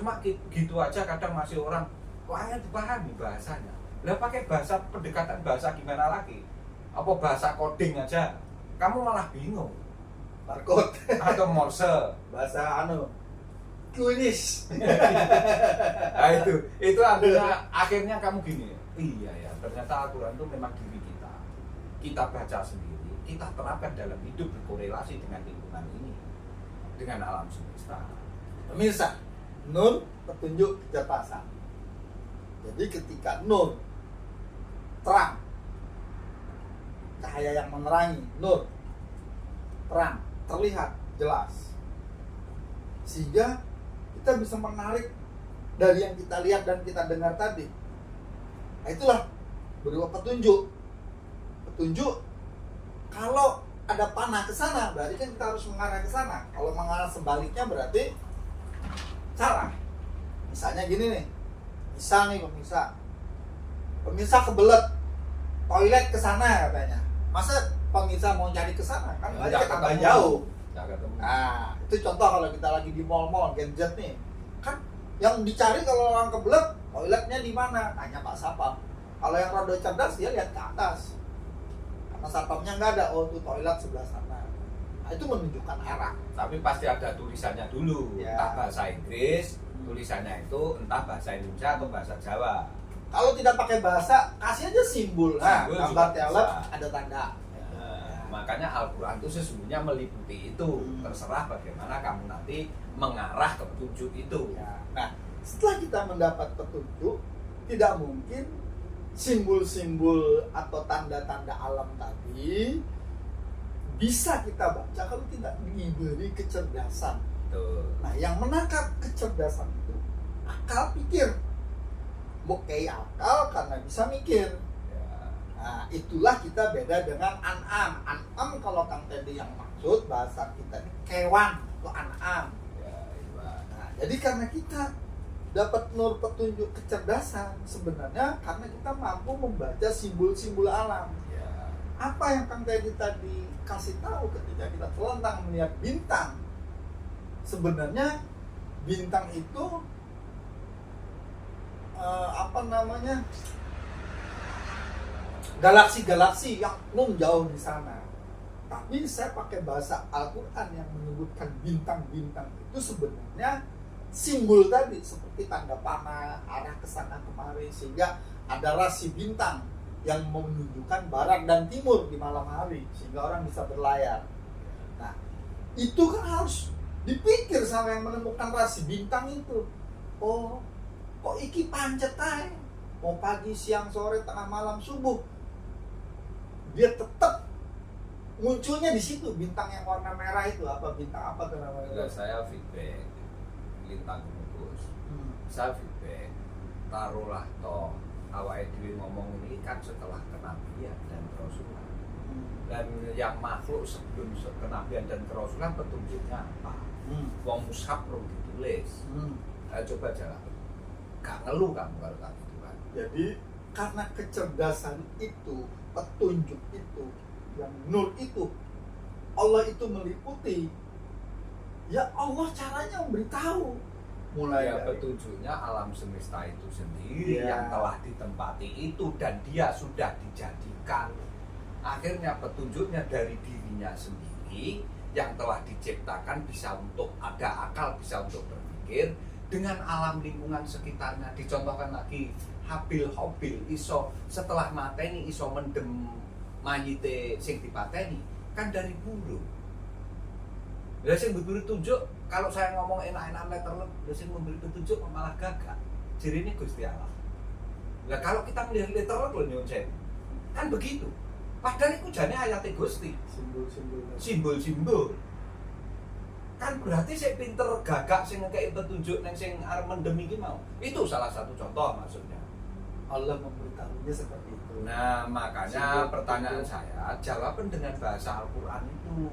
Cuma gitu aja kadang masih orang wah dipahami bahasanya. Lah pakai bahasa pendekatan bahasa gimana lagi? Apa bahasa coding aja? Kamu malah bingung.
Barcode
Atau Morse.
bahasa kuinis.
Nah itu artinya akhirnya kamu gini. Iya ya, ternyata Al-Quran itu memang diri kita. Kita baca sendiri, kita terapkan dalam hidup berkorelasi dengan lingkungan ini, dengan alam semesta.
Pemirsa, nur petunjuk kecerdasan. Jadi ketika nur terang, cahaya yang menerangi, nur terang, terlihat jelas, sehingga kita bisa menarik dari yang kita lihat dan kita dengar tadi. Nah, itulah berupa petunjuk. Petunjuk kalau ada panah ke sana, berarti kan kita harus mengarah ke sana. Kalau mengarah sebaliknya berarti salah. Misalnya gini nih. Misal nih pemirsa kebelet toilet ke sana katanya. Masa pemirsa mau nyari ke sana? Kan berarti tambah jauh. Nah, itu contoh kalau kita lagi di mall-mall gadget nih. Kan yang dicari kalau orang kebelet toiletnya di mana? Tanya Pak Sapam. Kalau yang rada cerdas dia lihat ke atas. Karena sapamnya nggak ada, oh itu toilet sebelah sana. Nah, itu menunjukkan arah.
Tapi pasti ada tulisannya dulu,
ya.
Entah bahasa Inggris, tulisannya itu entah bahasa Indonesia atau bahasa Jawa.
Kalau tidak pakai bahasa, kasih aja simbol. Nah,
Simbol
gambar
juga
telet
bisa.
ada tanda.
Makanya Al-Quran itu sesungguhnya meliputi itu. Terserah bagaimana kamu nanti mengarah ke petunjuk itu.
Ya. Nah, setelah kita mendapat petunjuk, tidak mungkin simbol-simbol atau tanda-tanda alam tadi bisa kita baca kalau tidak diberi kecerdasan.
Betul.
Nah, yang menangkap kecerdasan itu akal pikir. Bukai akal karena bisa mikir.
Ya.
Nah, itulah kita beda dengan an'am. An'am kalau Kang Teddy yang maksud bahasa kita ini kewan, itu an'am.
Ya, iya.
Nah, jadi karena kita dapat nur petunjuk kecerdasan sebenarnya karena kita mampu membaca simbol-simbol alam.
Ya.
Apa yang Kang Teddy tadi kasih tahu ketika kita terlentang melihat bintang, sebenarnya bintang itu galaksi-galaksi yang jauh di sana. Tapi saya pakai bahasa Al-Quran yang menyebutkan bintang-bintang itu sebenarnya simbol tadi seperti tanda panah arah ke sana kemari, sehingga ada rasi bintang yang menunjukkan barat dan timur di malam hari sehingga orang bisa berlayar. Nah, itu kan harus dipikir sama yang menemukan rasi bintang itu. Oh, kok iki pancet ae? Mau pagi, siang, sore, tengah malam, subuh. Dia tetap munculnya di situ bintang yang warna merah itu. Apa bintang apa tuh namanya?
Enggak, saya feedback lintang gugus. Saya feedback taruhlah toh awake dhewe ngomong ini kan setelah kenabian dan kerasulan. Dan yang makhluk sebelum kenabian dan kerasulan petunjuknya apa? Wong mushaf perlu ditulis. Coba jalan. Gak ngeluh kamu kalau tak gitu kan.
Jadi karena kecerdasan itu, petunjuk itu, yang nur itu, Allah itu meliputi. Ya Allah caranya memberitahu. Mulai
Ya,
dari
petunjuknya alam semesta itu sendiri
Ya.
yang telah ditempati itu dan dia sudah dijadikan. Akhirnya petunjuknya dari dirinya sendiri yang telah diciptakan, bisa untuk ada akal, bisa untuk berpikir dengan alam lingkungan sekitarnya. Dicontohkan lagi Habil Hobil iso setelah mateni iso mendem mayite sing dipateni kan dari burung. Lah sing memberi petunjuk, kalau saya ngomong enak-enak letterlek, lah sing memberi petunjuk malah gagak. Jirine Gusti Allah. Lah kalau kita melihat letterlek lho nyuwun sewu. Kan begitu. Padahal itu jane ayate Gusti,
simbol-simbol.
simbol-simbol. Kan berarti saya pinter gagak sing ngekei petunjuk neng sing arep mendem iki mau. Itu salah satu contoh maksudnya.
Allah memberitahunya seperti itu.
Nah, makanya pertanyaan saya, jawaban dengan bahasa Al-Qur'an itu.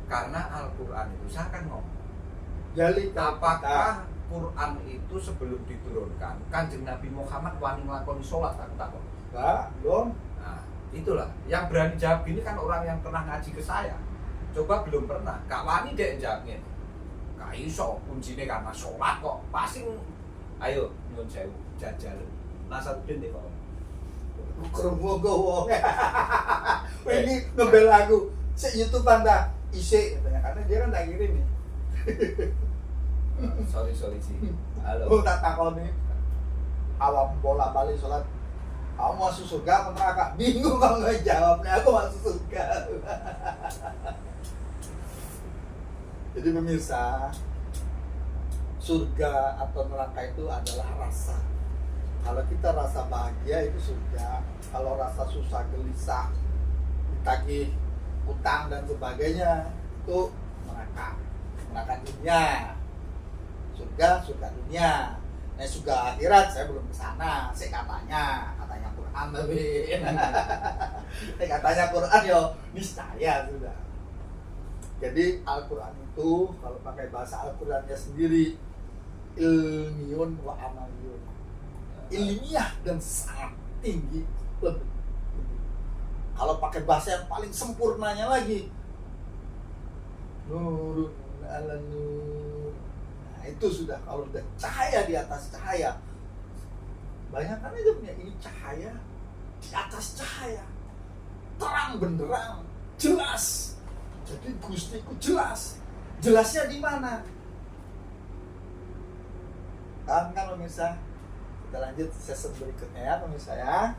Karena Al-Qur'an itu saya akan ngomong.
Jadi
Apakah Quran itu sebelum diturunkan Kanjeng Nabi Muhammad wani nglakoni sholat? Aku takut.
enggak, belum.
Nah, itulah yang berani jawab gini kan orang yang pernah ngaji ke saya. Coba belum pernah, gak wani dek jawabnya. Gak iso, kuncinya karena sholat kok. Pasti ayo nyun sewu jajal. Nasaruddin deh kok.
Kerungu wong. Ini ngebel lagu. Si YouTube Anda isi katanya karena dia kan tak kirim nih.
Sorry sih. Halo.
Oh, tak takoni. Awam bola balik sholat. Kamu masuk surga apa neraka? Bingung kalau nggak jawabnya. Aku masuk surga. Jadi pemirsa, surga atau neraka itu adalah rasa. Kalau kita rasa bahagia itu surga. Kalau rasa susah, gelisah, ditagih utang dan sebagainya itu neraka. Neraka dunia. Surga dunia. Nah, surga akhirat saya belum ke sana. Saya katanya Quran tapi. Katanya Quran yo niscaya sudah. Jadi Al-Quran itu kalau pakai bahasa Al-Qurannya sendiri ilmiun wa amaliyun. Ilmiah dan sangat tinggi lebih. Kalau pakai bahasa yang paling sempurnanya lagi nurun ala nur. Nah, itu sudah kalau udah cahaya di atas cahaya. Bayangkan aja punya ini cahaya di atas cahaya. Terang benderang, jelas. Jadi Gustiku jelas. Jelasnya di mana? Kan pemirsa. Kita lanjut season berikutnya ya pemirsa ya.